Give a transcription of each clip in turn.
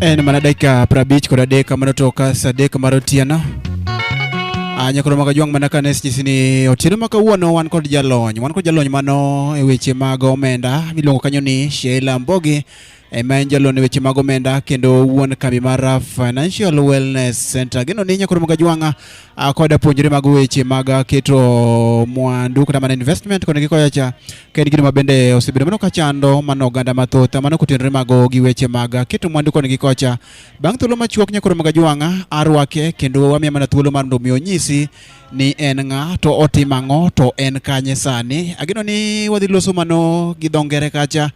En mana dakika 50 kod adek manotoka sadek mar otieno. Nyakoro maka juang mana kanes sini otieno maka wuono wan kod jalony. Wan kod jalony mano e weche mag omenda miluongo kanyo ni Sheila Mbogi. Ma en jalony e weche mag omenda kendo wuon kambi mar Financial Wellness Center. Gino ni nyakoro maka juang kod puonjre mag weche mag keto mwandu kata mana investment kod gikoyacha. Ken gino mabende osebedo mano kachando mano oganda mathoth mano kotenore mago gi weche mag keto mwandu kod gikocha. Bang' thuolo machuok nyakoro maka juang arwake kendo wamiya mana thuolo mar ndo miyo nyisi ni en ng'a to otimo ang'o to en kanye sani. Ageno ni wadhi loso mano gi dho ngere kacha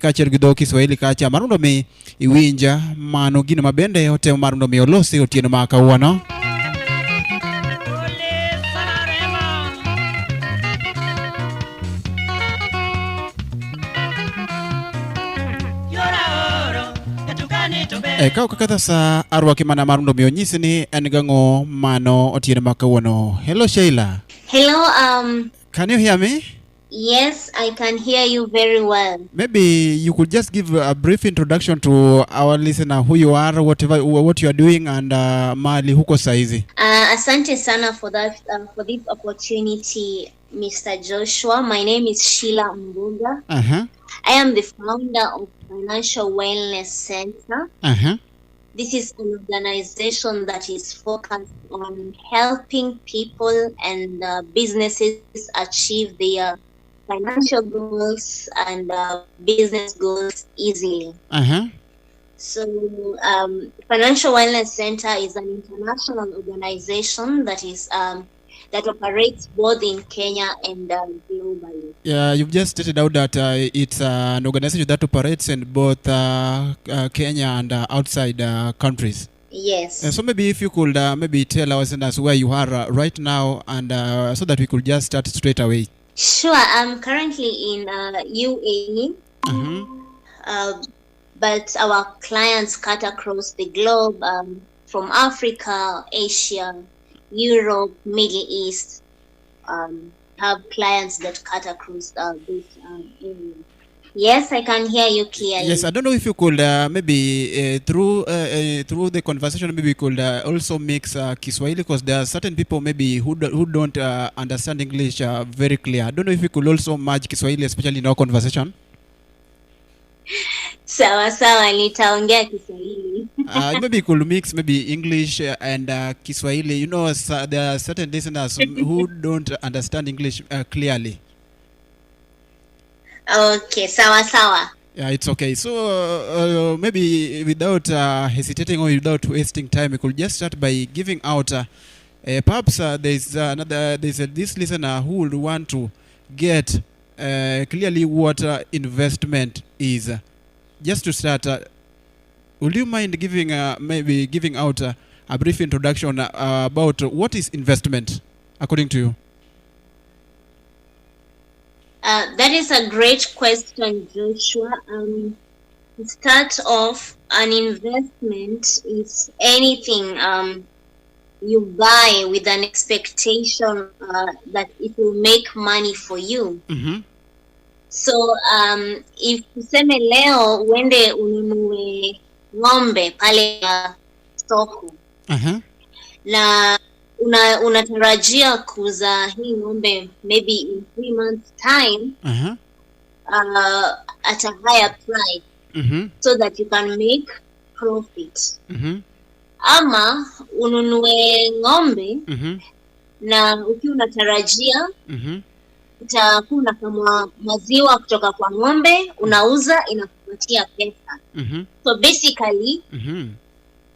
kaachiel gi dho Kiswahili kacha mar mondo mi iwinja mano gino mabende otemo mar mondo mi olosi otieno ma kawuono. Kao kaka sa arwaki mana mar mondo mi onyisi ni en gang'o mano otieno ma kawuono. Hello Sheila. Hello, Can you hear me? yes, I can hear you very well. Maybe you could just give a brief introduction to our listener, who you are, what you are doing, and mali huko saizi. Asante sana for that, for this opportunity, Mr. Joshua. My name is Sheila Mbuga. I am the founder of Financial Wellness Center. This is an organization that is focused on helping people and businesses achieve their financial goals and business goals easily. So, Financial Wellness Center is an international organization that is that operates both in Kenya and globally. Yeah, you've just stated out that it's an organization that operates in both Kenya and outside countries. Yes. So maybe if you could maybe tell our listeners where you are right now, and so that we could just start straight away. Sure. I'm currently in UAE, but our clients cut across the globe, from Africa, Asia, Europe, Middle East. Have clients that cut across this area. Yes, I can hear you clearly. Yes, I don't know if you could maybe through the conversation maybe we could also mix Kiswahili, because there are certain people maybe who don't understand English very clear. I don't know if you could also merge Kiswahili, especially in our conversation. Sawa sawa, nitaongea Kiswahili. Maybe you could mix maybe English and Kiswahili. You know, there are certain listeners who don't understand English clearly. Okay, sawa sawa. Yeah, it's okay. So maybe without hesitating or without wasting time, we could just start by giving out. Perhaps there's this listener who would want to get clearly what investment is. Just to start, would you mind giving maybe giving out a brief introduction about what is investment, according to you? That is a great question, Joshua. To start off, an investment is anything you buy with an expectation that it will make money for you. So if tuseme leo uende ununue ng'ombe pale soko, na unatarajia kuuza hii ng'ombe maybe in 3 months time at a higher price, so that you can make profit. Ama ununue ng'ombe na ukiwa unatarajia utakuwa unakamua maziwa kutoka kwa ng'ombe, unauza, inakupatia pesa. So basically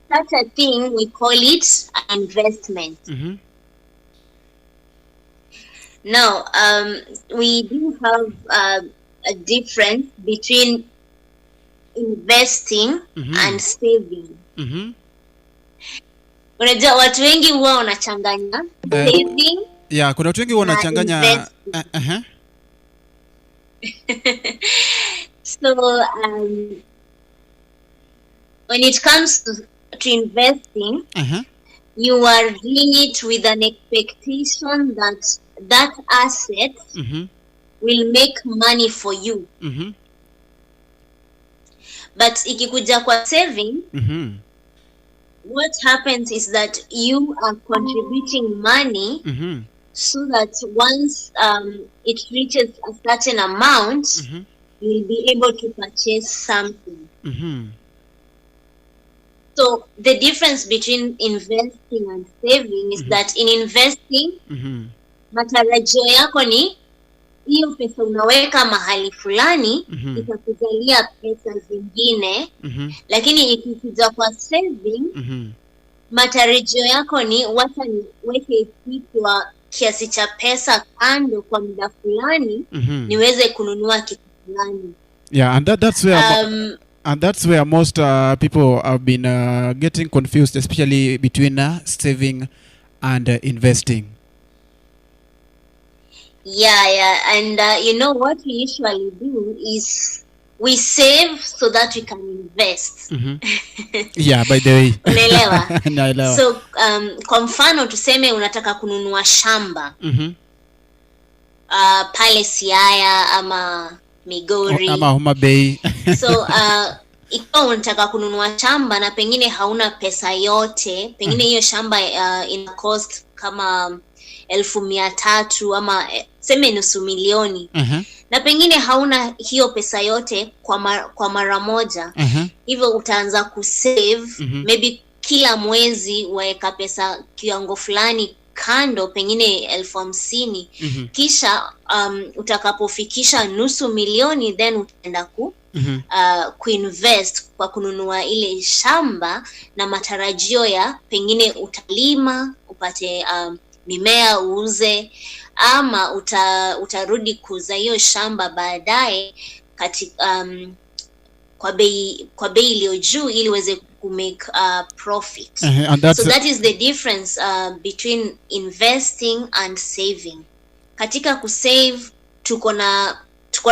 such a thing, we call it an investment. Now, we do have a difference between investing and saving. Unajua watu wengi huwa wanachanganya saving. Yeah, kuna watu wengi wanachanganya. So when it comes to investing, you are doing it with an expectation that that asset will make money for you. But ikikuja kwa saving, what happens is that you are contributing money so that once it reaches a certain amount, you'll be able to purchase something. So the difference between investing and saving is that in investing, matarajio yako ni hiyo pesa unaweka mahali fulani itakuzalia pesa zingine, lakini ikikuja kwa saving, matarajio yako ni wacha niweke kwa kiasi cha pesa kando kwa muda fulani niweze kununua kitu fulani. Yeah, and that's where most people have been getting confused, especially between saving and investing. Yeah, and you know what we usually do is we save so that we can invest. Yeah, by the way. Unaelewa? Naelewa. So kwa mfano tuseme unataka kununua shamba pale Siaya ama Migori ama Homa Bay. So ikiwa unataka kununua shamba na pengine hauna pesa yote, pengine hiyo shamba ina cost kama 1,300 ama seme $500,000, na pengine hauna hiyo pesa yote kwa mara moja, hivyo utaanza kusave. Maybe kila mwezi waeka pesa kiwango fulani kando, pengine 50,000, kisha utakapofikisha $500,000 then utaenda kuinvest kwa kununua ile shamba, na matarajio ya pengine utalima upate mimea uuze, ama utarudi kuuza hiyo shamba baadaye kwa bei iliyo juu ili uweze kumake profit. So that is the difference between investing and saving. Katika kusave tuko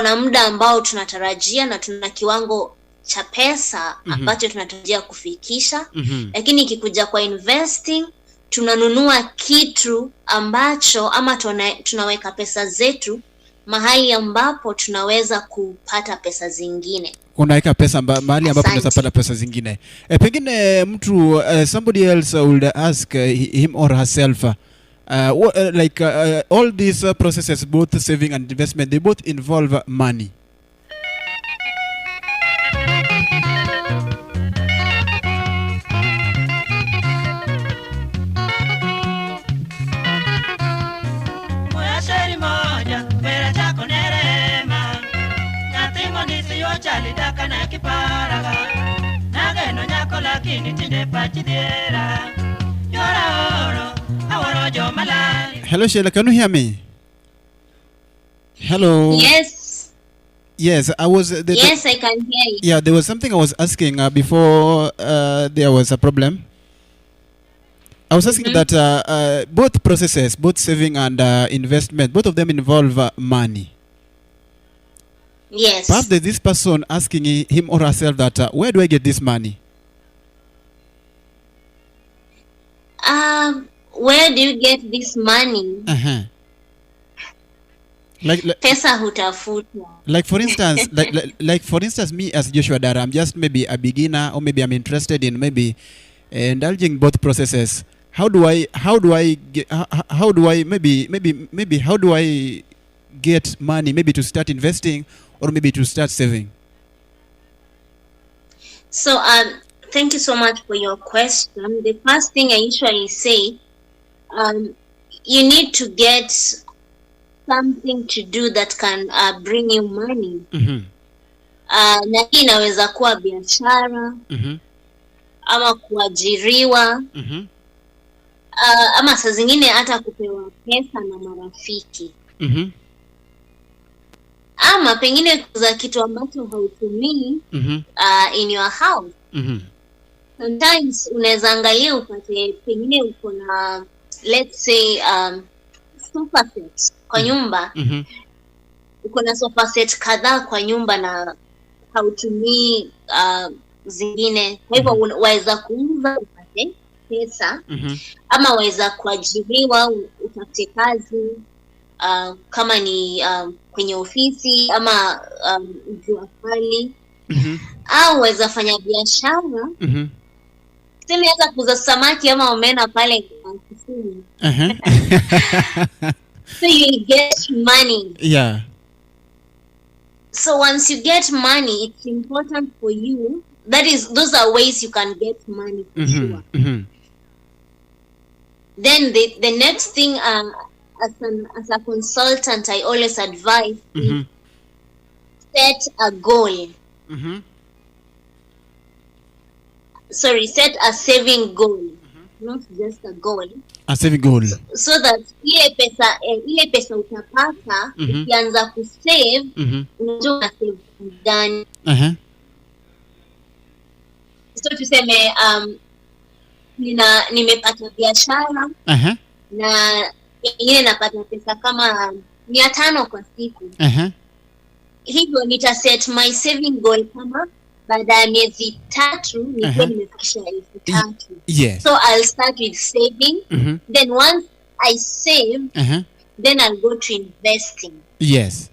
na muda ambao tunatarajia na tuna kiwango cha pesa ambacho tunatarajia kufikisha, lakini ikikuja kwa investing tunanunua kitu ambacho ama tunaweka pesa zetu mahali ambapo tunaweza kupata pesa zingine. Unaweka pesa mahali ambapo tunaweza pata pesa zingine. Pengine mtu somebody else would ask him or herself all these processes, both saving and investment, they both involve money. Hello Sheila, can you hear me? Hello. Yes. Yes, yes, I can hear you. Yeah, there was something I was asking before there was a problem. I was asking that both processes, both saving and investment, both of them involve money. Yes. Perhaps there's this person asking him or herself that where do I get this money? Where do you get this money? Like pesa hutafuta. Like for instance, like for instance, me as Joshua Dara, I'm just maybe a beginner, or maybe I'm interested in maybe indulging both processes. How do I get money, maybe to start investing or maybe to start saving? So thank you so much for your question. The first thing I usually say, you need to get something to do that can bring you money. Na hii inaweza kuwa biashara, ama kuajiriwa, ama saa zingine hata kupewa pesa na marafiki. Ama pengine kuuza kitu ambacho hautumii in your house. Sometimes unaweza angalia upate pengine uko na let's say sofa set kwa nyumba. Uko na sofa set kadhaa kwa nyumba na hautumii zingine. Kwa hivyo waweza kuuza upate pesa, ama waweza kuajiriwa upate kazi kama ni kwenye ofisi ama jua kali, au waweza fanya biashara sema hata kuuza samaki ama omena pale Kisumu. So you get money. Yeah. So once you get money, it's important for you. Those are ways you can get money for sure. Then the next thing, as a consultant, I always advise is set a goal. Sorry, set a saving goal, not just a goal. A saving goal. So that ile pesa utapata ukianza kusave, unajua una save gani. So tuseme nimepata biashara na pengine napata pesa kama 500 kwa siku. Hivyo nita set my saving goal kama baada ya miezi 3 nikuwe nimefikisha 3,000. Yes. So I'll start with saving. Then once I save, then I'll go to investing. Yes.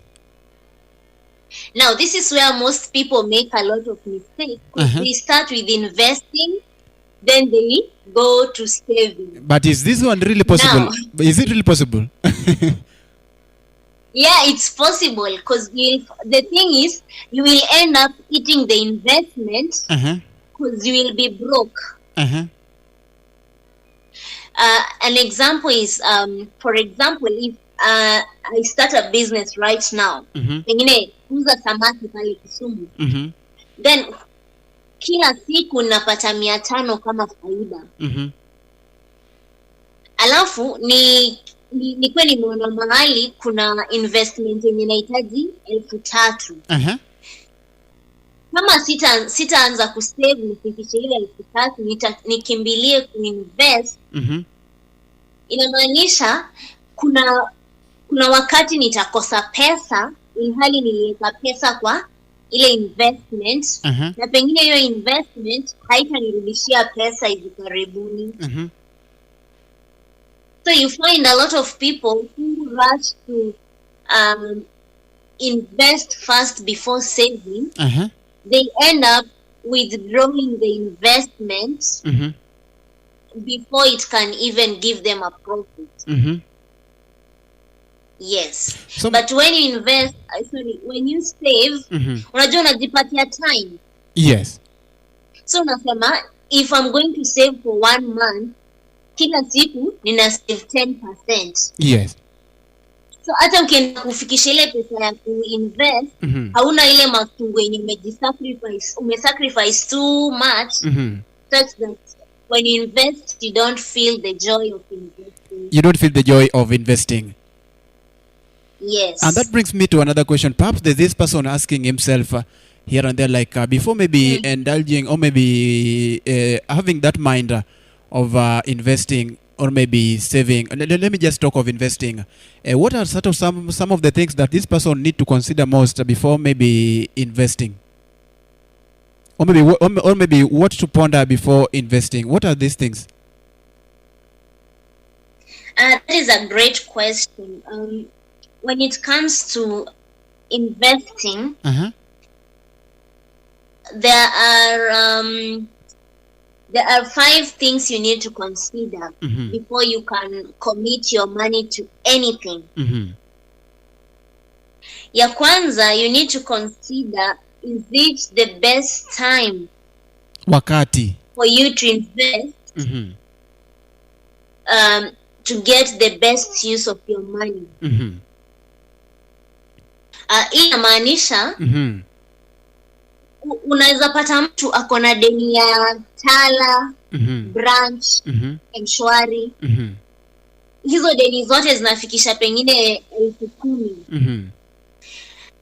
Now this is where most people make a lot of mistakes. They start with investing, then they go to saving. But is this one really possible? Now, is it really possible? Yeah, it's possible because the thing is, you will end up eating the investment because you will be broke. An example is, for example, if I start a business right now, pengine kuuza samaki pale Kisumu, then kila siku napata 500 kama faida. Alafu ni kweli nimeona mahali kuna investment yenye inahitaji 3,000. Kama sitaanza kusave nifikishe ile 3,000, nikimbilie kuinvest, inamaanisha kuna wakati nitakosa pesa ilhali niliweka pesa kwa ile investment, na pengine hiyo investment haitanirudishia pesa hivi karibuni. So you find a lot of people who rush to invest first before saving. They end up withdrawing the investment before it can even give them a profit. Yes. So, but when you invest, when you save, unajua unajipatia time. Yes. So unasema, if I'm going to save for 1 month, kila siku nina save 10%. Yes. So hata ukienda kufikisha ile pesa ya kuinvest, hauna ile mafungo yenye umesacrifice too much, such that when you invest you don't feel the joy of investing. You don't feel the joy of investing. Yes. And that brings me to another question. Perhaps there's this person asking himself here and there, like before maybe indulging or maybe having that mind of investing or maybe saving. Let me just talk of investing. What are sort of some of the things that this person need to consider most before maybe investing? Or maybe what to ponder before investing? What are these things? That is a great question. When it comes to investing, there are 5 things you need to consider before you can commit your money to anything. Ya kwanza, you need to consider, is it the best time wakati for you to invest to get the best use of your money? Inamaanisha unaweza pata mtu ako na deni ya Tala, Branch, Mshwari. Hizo deni zote zinafikisha pengine 10,000.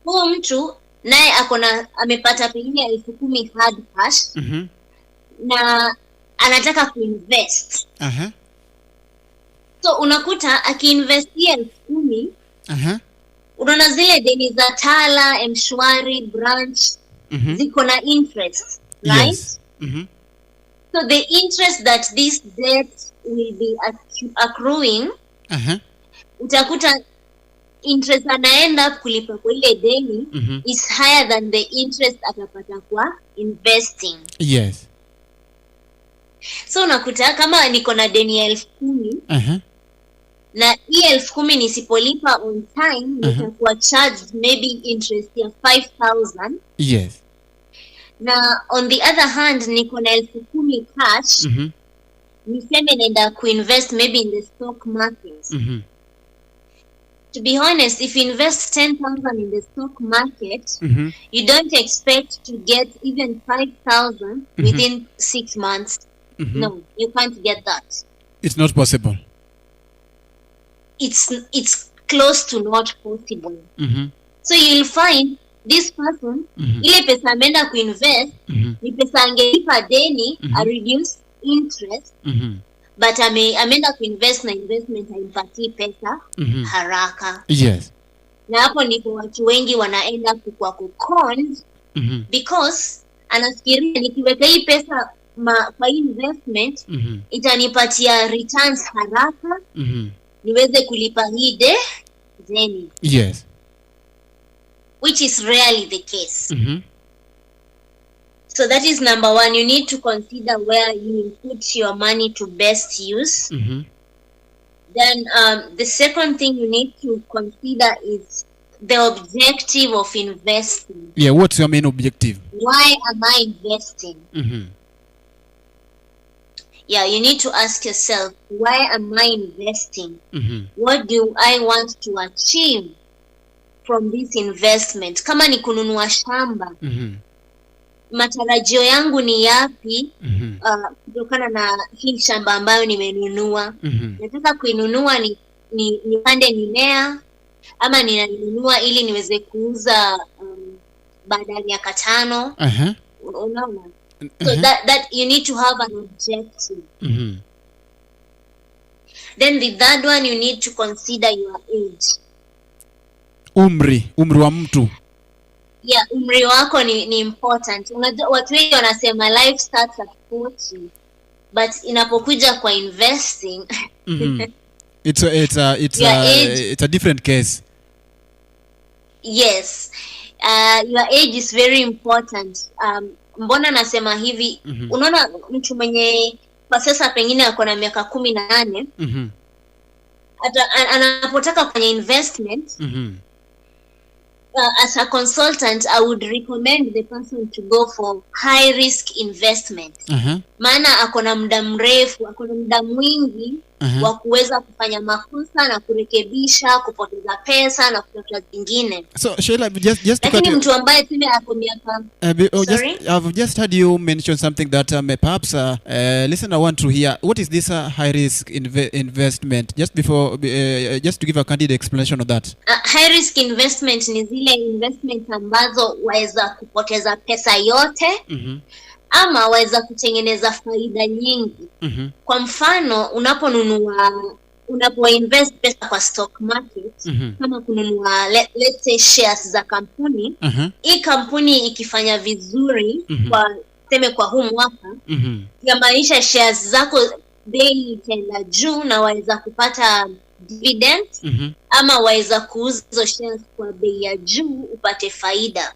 Huyo mtu naye amepata pengine 10,000 hard cash na anataka kuinvest. So unakuta akiinvestia 10,000, unaona zile deni za Tala, Mshwari, Branch ziko na interest, right? Yes. So the interest that this debt will be accruing, utakuta interest anaenda kulipa kwa ile deni is higher than the interest atapata kwa investing. Yes. So unakuta kama niko na deni ya 10,000 na hii 10,000 nisipolipa on time nitakuwa charged maybe interest ya 5,000. Yes. Na on the other hand niko na 10,000 cash, niseme naenda kuinvest maybe in the stock market. To be honest, if you invest 10,000 in the stock market, you don't expect to get even 5,000 within 6 months. No, you can't get that. It's not possible. It's close to not possible. So you'll find this person, ile pesa ameenda kuinvest, ni pesa angelipa deni, a reduced interest, but ameenda kuinvest na investment haimpatii pesa haraka. Yes. Na hapo ndipo watu wengi wanaenda kwa kucon because anafikiria nikiweka hii pesa kwa investment itanipatia returns haraka, niweze kulipa hii deni. Yes. Which is rarely the case. So that is number one. You need to consider where you put your money to best use. Then the second thing you need to consider is the objective of investing. Yeah, what's your main objective? Why am I investing? Yeah, you need to ask yourself, why am I investing? What do I want to achieve from this investment? Kama ni kununua shamba, matarajio yangu ni yapi kutokana na hii shamba ambayo nimenunua? Nataka kuinunua nipande mimea, ama ninanunua ili niweze kuuza baada ya miaka 5? Unaona? So that you need to have an objective. Then the third one, you need to consider your age. Umri wa mtu. Yeah, umri wako ni important. Unajua watu wengi wanasema life starts at 40, but inapokuja kwa investing it's a different case. Yes. Your age is very important. Mbona nasema hivi? Unaona mtu mwenye kwa sasa pengine ako na miaka 18, anapotaka kwenye investment, as a consultant, I would recommend the person to go for high risk investment. Maana ako na muda mrefu, ako na muda mwingi wa kuweza kufanya makosa na kurekebisha, kupoteza pesa na kutafuta zingine. So Sheila, just lakini mtu ambaye time ako miaka I've just heard you mention something that perhaps listener want to hear. What is this high risk investment? Just to give a candid explanation of that. High risk investment ni zile investment ambazo waweza kupoteza pesa yote, ama waweza kutengeneza faida nyingi. Kwa mfano, unapoinvest pesa kwa stock market, kama kununua let's say shares za kampuni, hii kampuni ikifanya vizuri kwa huu mwaka, yamaanisha shares zako bei itaenda juu na waweza kupata dividend, ama waweza kuuza hizo shares kwa bei ya juu upate faida.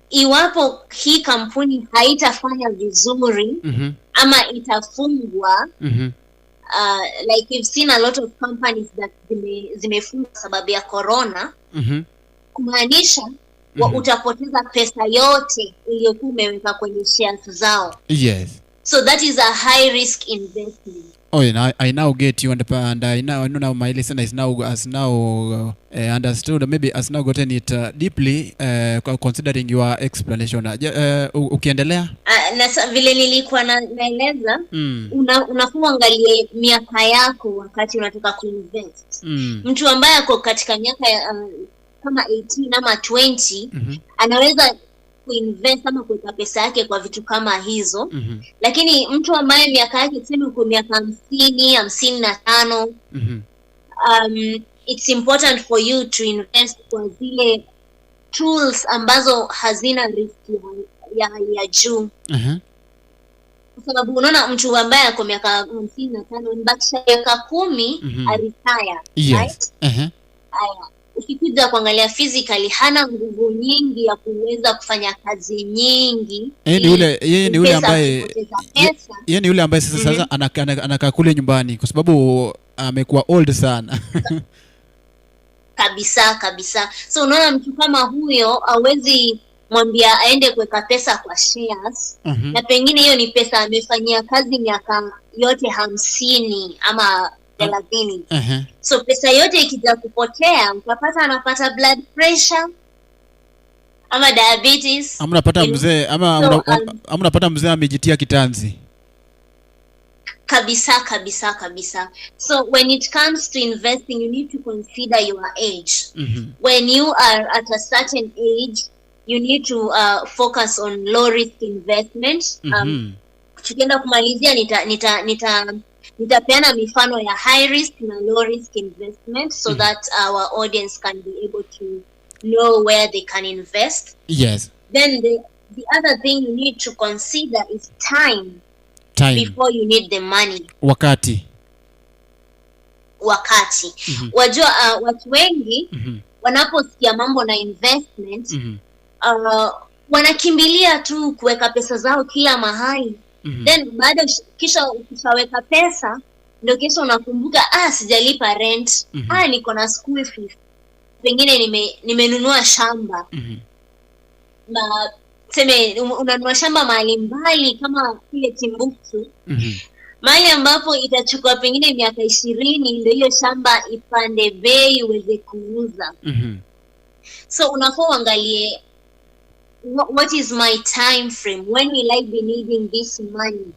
Iwapo hii kampuni haitafanya vizuri, ama itafungwa, like we've seen a lot of companies that zimefungwa sababu ya corona, kumaanisha utapoteza pesa yote iliyokuwa umeweka kwenye shares zao. Yes. So that is a high risk investment. Oh, I now get you, and I know now my listener has now understood, maybe has now gotten it deeply, considering your explanation. Ukiendelea? Na vile nilikuwa naeleza, unafaa angalie miaka yako wakati unataka kuinvest. Mtu ambaye ako katika miaka kama 18 ama 20, anaweza kuinvest ama kuweka pesa yake kwa vitu kama hizo. Lakini mtu ambaye miaka yake tuseme uko miaka 50, 55, it's important for you to invest kwa zile tools ambazo hazina risk ya juu. Kwa sababu unaona mtu ambaye ako miaka 55, mbakisha miaka 10 a retire. Yes. Right? ukikuja kuangalia physically hana nguvu nyingi ya kuweza kufanya kazi nyingi. Yeye ni yule ambaye sasa anakaa kule nyumbani kwa sababu amekuwa old sana. kabisa. So unaona mtu kama huyo hawezi mwambia aende kuweka pesa kwa shares, na pengine hiyo ni pesa amefanyia kazi miaka yote 50 ama 30. So pesa yote ikija kupotea, utapata anapata blood pressure ama diabetes, ama unapata mzee ama unapata mzee amejitia kitanzi. Kabisa. So when it comes to investing, you need to consider your age. When you are at a certain age, you need to focus on low risk investment. Tukienda kumalizia nitapeana mifano ya high risk na low risk investment so that our audience can be able to know where they can invest. Yes. Then the other thing you need to consider is time before you need the money. Wakati. Wajua watu wengi wanaposikia mambo na investment wanakimbilia tu kuweka pesa zao kila mahali. Then baada kisha ukishaweka pesa ndio kesho unakumbuka sijalipa rent, niko na school fees, pengine nimenunua shamba. Na sema unanunua shamba mahali mbali kama kile Timbuktu, mahali ambapo itachukua pengine miaka 20 ndio hiyo shamba ipande bei uweze kuuza. So unafaa uangalie what is my time frame, when will I be needing this money.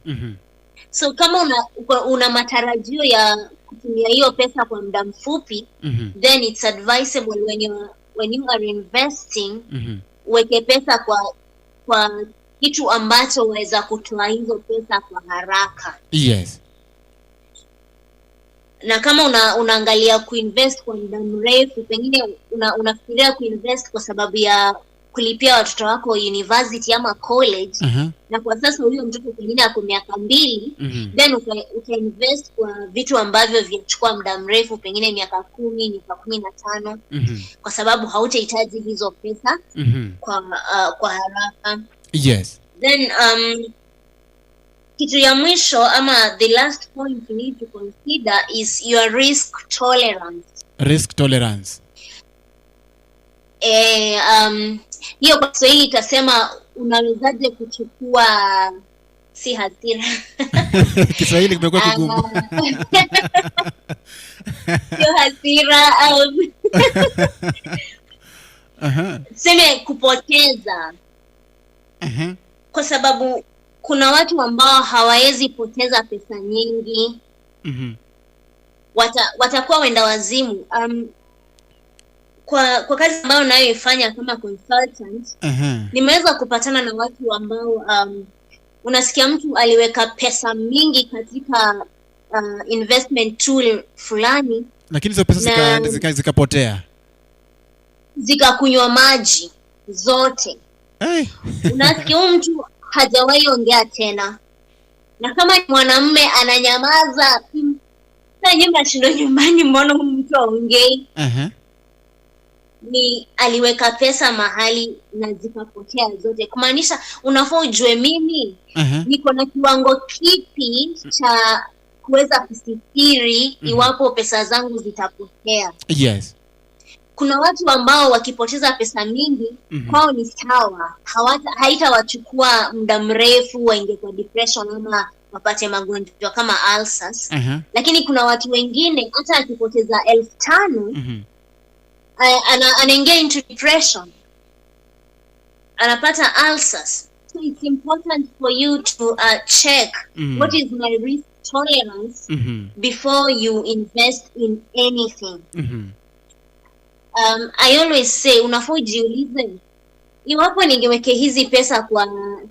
So kama una matarajio ya kutumia hiyo pesa kwa muda mfupi, then it's advisable when you are investing, weke pesa kwa kitu ambacho waweza kutoa hizo pesa kwa haraka. Yes. Na kama unaangalia kuinvest kwa muda mrefu, pengine unafikiria kuinvest kwa sababu ya kulipia watoto wako university ama college, na kwa sasa huyo mtoto pengine ako miaka 2, then ukainvest kwa vitu ambavyo vinachukua muda mrefu, pengine miaka 10, miaka 15, kwa sababu hautahitaji hizo pesa kwa haraka. Yes. Then kitu ya mwisho ama the last point you need to consider is your risk tolerance. Risk tolerance. Hiyo kwa Kiswahili itasema unawezaje kuchukua si hasira. Kiswahili kimekuwa kigumu. Sio hasira seme kupoteza. Kwa sababu kuna watu ambao hawawezi poteza pesa nyingi. Watakuwa wenda wazimu. Kwa kazi ambayo nayoifanya kama consultant, nimeweza kupatana na watu ambao unasikia mtu aliweka pesa mingi katika investment tool fulani, lakini hizo pesa zikapotea, zikakunywa maji zote. Unasikia mtu hajawahi ongea tena, na kama mwanamume ananyamaza, sasa nyumba shindo nyumbani, mbona mtu aongei? Ni aliweka pesa mahali na zikapotea zote. Kumaanisha unafaa ujue mimi niko na kiwango kipi cha kuweza kufikiri iwapo pesa zangu zitapotea. Yes. Kuna watu ambao wakipoteza pesa mingi kwao ni sawa, haitawachukua muda mrefu waingie kwa depression ama wapate magonjwa kama ulcers. Lakini kuna watu wengine hata akipoteza 5,000 anaingia into depression, anapata ulcers. So it's important for you to check what is my risk tolerance before you invest in anything. I always say unafaa ujiulize, iwapo ningeweke hizi pesa kwa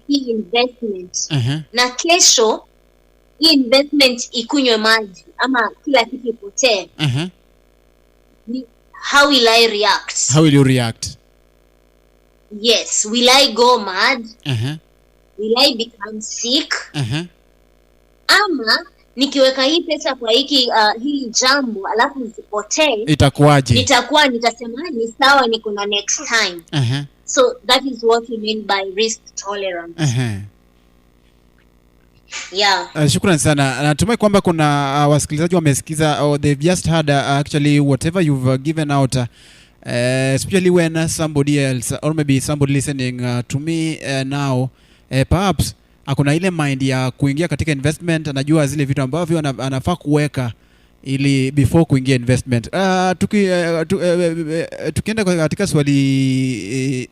hii investment na kesho hii investment ikunywe maji ama kila kitu ipotee, how will I react? How will you react? Yes, will I go mad? Will I become sick? Ama nikiweka hii pesa kwa hili jambo alafu zipotee, itakuwaje? Nitasema ni sawa, niko na next time. So that is what we mean by risk tolerance. Yeah. Shukrani sana. Natumai kwamba kuna wasikilizaji wamesikiza, or they've just heard actually whatever you've given out, especially when somebody else or maybe somebody listening to me now perhaps akuna ile mind ya kuingia katika investment, anajua zile vitu ambavyo anafaa kuweka ili before kuingia investment. Tukienda katika swali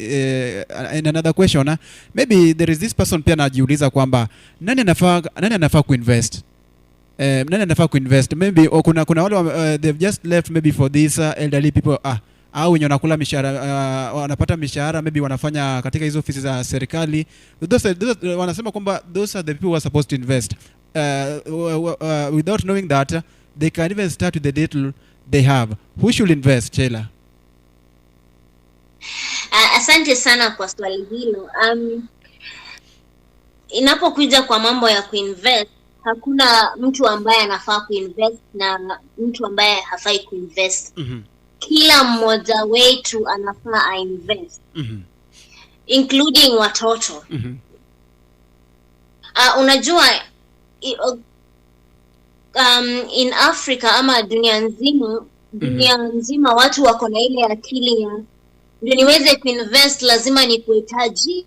in another question, maybe there is this person pia anajiuliza kwamba nani anafaa kuinvest, nani anafaa kuinvest, maybe kuna wale they've just left maybe for this elderly people, au wenye wanakula mishahara, wanapata mishahara, maybe wanafanya katika hizo ofisi za serikali. Those wanasema kwamba those are the people who are supposed to invest without knowing that they can even start with the little they have. Who should invest, Sheila? Asante sana kwa swali hilo. Inapokuja kwa mambo ya kuinvest, hakuna mtu ambaye anafaa kuinvest na mtu ambaye hafai kuinvest. Kila mmoja wetu anafaa ainvest, including watoto. Unajua in Africa ama dunia nzima watu wako na ile akili ya ndio niweze kuinvest lazima nikuwe tajiri,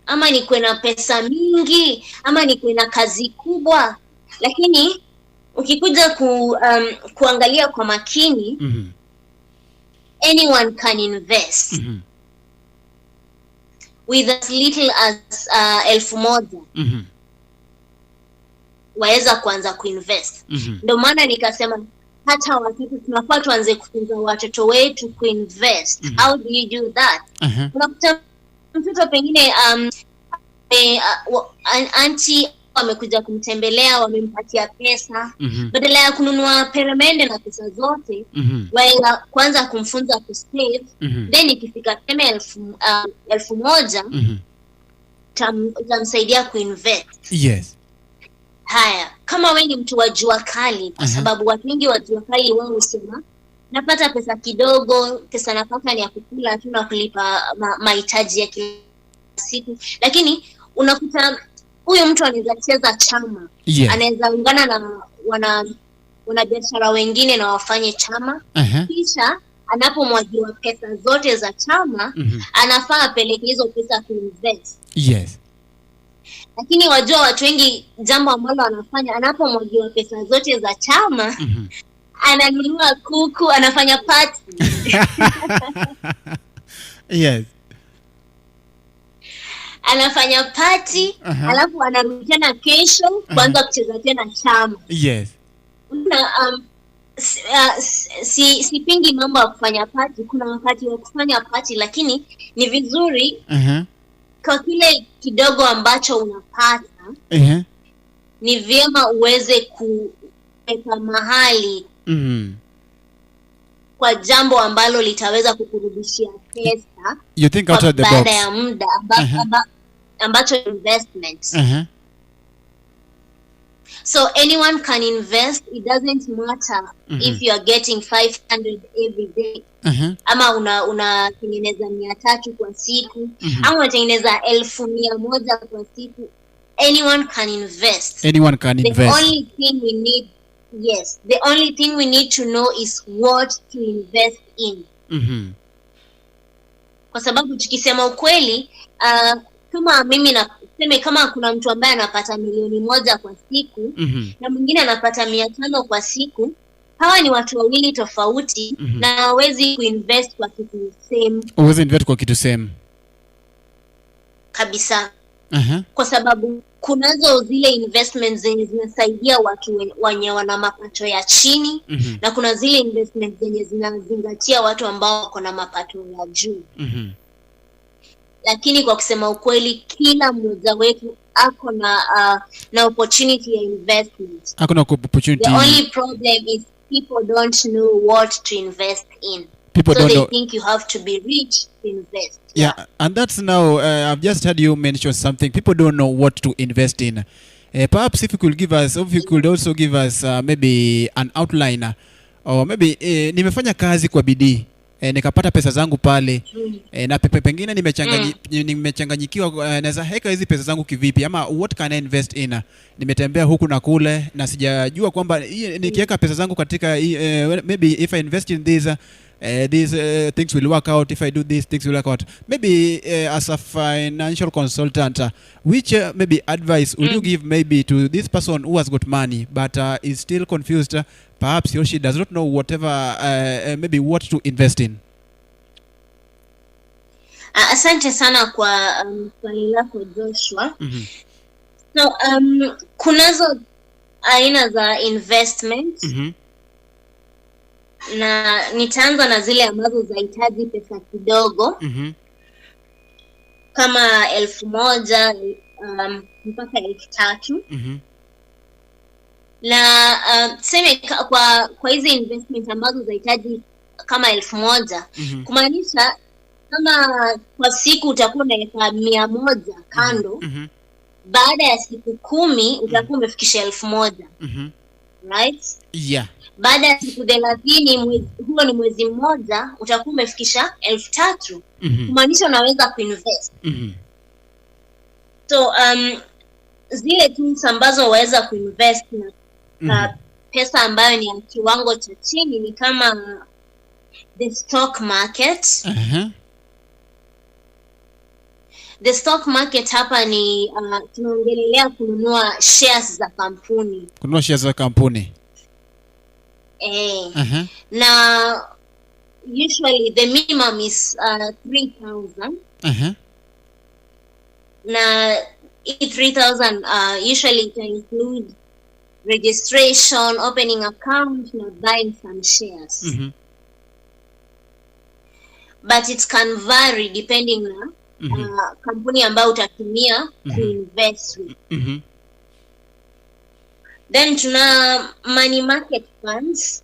ama nikuwe na pesa mingi, ama nikuwe na kazi kubwa. Lakini ukikuja kuangalia kwa makini, anyone can invest with as little as 1,000 waweza kuanza kuinvest. Ndio maana nikasema hata watoto tunafaa tuanze kufunza watoto wetu kuinvest. How do you do that? Unakuta mtoto pengine auntie wamekuja kumtembelea, wamempatia pesa, badala ya kununua peremende na pesa zote, wala kwanza kumfunza kusave, then ikifika tena 1,000 tamsaidia kuinvest. Yes. Haya, kama wewe ni mtu wa jua kali, kwa sababu watu wengi wa jua kali wao husema napata pesa kidogo, pesa napata ni ya kukula tu na kulipa mahitaji ya kila siku. Lakini unakuta huyo mtu anaweza cheza chama, anaweza ungana na wana biashara wengine na wafanye chama, kisha anapomwagiwa pesa zote za chama, anafaa apeleke hizo pesa kuinvest. Yes. Lakini wajua watu wengi jambo ambalo anafanya, anapomwagiwa pesa zote za chama, ananunua kuku, anafanya party. Yes. Anafanya party, alafu anarudi tena kesho kuanza kucheza tena chama. Yes. Na sipingi mambo ya kufanya party, kuna wakati wa kufanya party, lakini ni vizuri kwa kile kidogo ambacho unapata, ni vyema uweze kuweka mahali kwa jambo ambalo litaweza kukurudishia pesa. You think out of the box. Baada ya muda ambacho investment. So anyone can invest. It doesn't matter if you are getting 500 every day, ama unatengeneza 300 kwa siku, ama unatengeneza 1,100 kwa siku. Anyone can invest. Anyone can invest. The only thing we need, the only thing we need to know is what to invest in. Kwa sababu tukisema ukweli, kama mimi naseme kama kuna mtu ambaye anapata 1,000,000 kwa siku, na mwingine anapata 500 kwa siku, hawa ni watu wawili tofauti, na hawezi kuinvest kwa kitu same. Hawezi invest kwa kitu same kabisa. Kwa sababu kunazo zile investments zenye zinasaidia watu wenye wana mapato ya chini, na kuna zile investments zenye zinazingatia watu ambao wako na mapato ya juu. Lakini kwa kusema ukweli, kila mmoja wetu ako na opportunity ya investment. Hakuna opportunity. The only problem is people don't know what to invest in. People so don't they know. think you have to be rich to invest. Yeah, and that's now I've just heard you mention something. People don't know what to invest in. Perhaps if you could also give us maybe an outline or maybe nimefanya kazi kwa bidii nikapata pesa zangu pale na pengine nimechanganyikiwa naweza heka hizi pesa zangu kivipi, ama what can I invest in? Nimetembea huku na kule na sijajua kwamba nikiweka pesa zangu katika maybe if I invest in these things will work out, if I do these things will work out. Maybe as a financial consultant, which maybe advice would you give maybe to this person who has got money but is still confused, perhaps he or she does not know whatever maybe what to invest in? Asante sana kwa swali lako Joshua. So kunazo aina za investment na nitaanza na zile ambazo zinahitaji pesa kidogo kama 1,000 mpaka 3,000. Na tuseme kwa hizi investment ambazo zinahitaji kama 1,000, kumaanisha kama kwa siku utakuwa unaweka 100 kando, baada ya siku 10 utakuwa umefikisha 1,000. Right? Yeah. Baada ya siku 30, huo ni mwezi mmoja, utakuwa umefikisha 3,000. Kumaanisha unaweza kuinvest. So zile tools ambazo waweza kuinvest na pesa ambayo ni ya kiwango cha chini ni kama the stock market. The stock market hapa ni tunaongelea kununua shares za kampuni. Kununua shares za kampuni. Na usually the minimum is 3,000. Na 3,000 usually it include registration, opening account, na buying some shares. But it can vary depending na kampuni ambayo utatumia kuinvest with. Then tuna money market funds.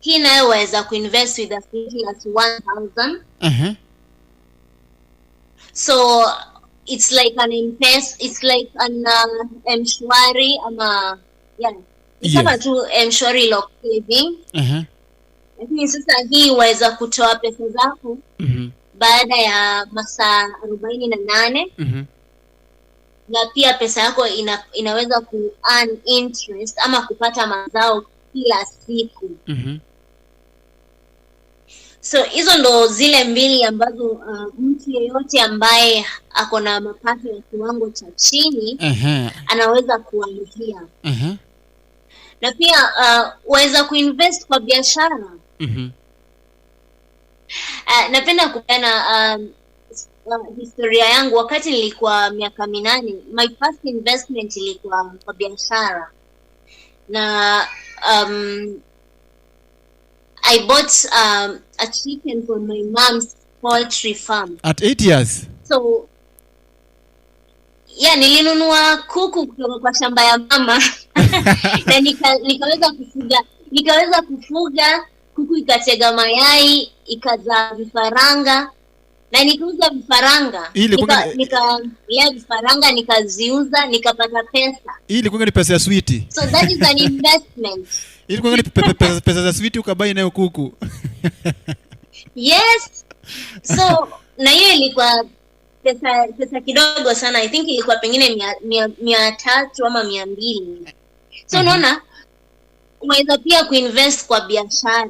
Hii nayo waweza kuinvest with as little as 1,000. So it's like an M-Shwari ama kama tu M-Shwari lock saving. Lakini sasa hii waweza kutoa pesa zako baada ya masaa 48. Na pia pesa yako inaweza ku earn interest ama kupata mazao kila siku. So hizo ndo zile mbili ambazo mtu yeyote ambaye ako na mapato ya kiwango cha chini anaweza kuanzia. Na pia waweza kuinvest kwa biashara. Napenda kupeana historia yangu. Wakati nilikuwa miaka 8, my first investment ilikuwa kwa biashara. Na I bought a chicken from my mom's poultry farm. At 8 years? So nilinunua kuku kutoka kwa shamba ya mama. Na nikaweza kufuga kuku, ikatega mayai, ikazaa vifaranga, na nikauza vifaranga. Nikalea vifaranga, nikaziuza, nikapata pesa. Hii ilikuwa ni pesa ya sweet. So that is an investment. Ilikuwa ni pesa za sweet ukabai nayo kuku. Yes. So na hiyo ilikuwa pesa kidogo sana. I think ilikuwa pengine 300 ama 200. So unaona, unaweza pia kuinvest kwa biashara.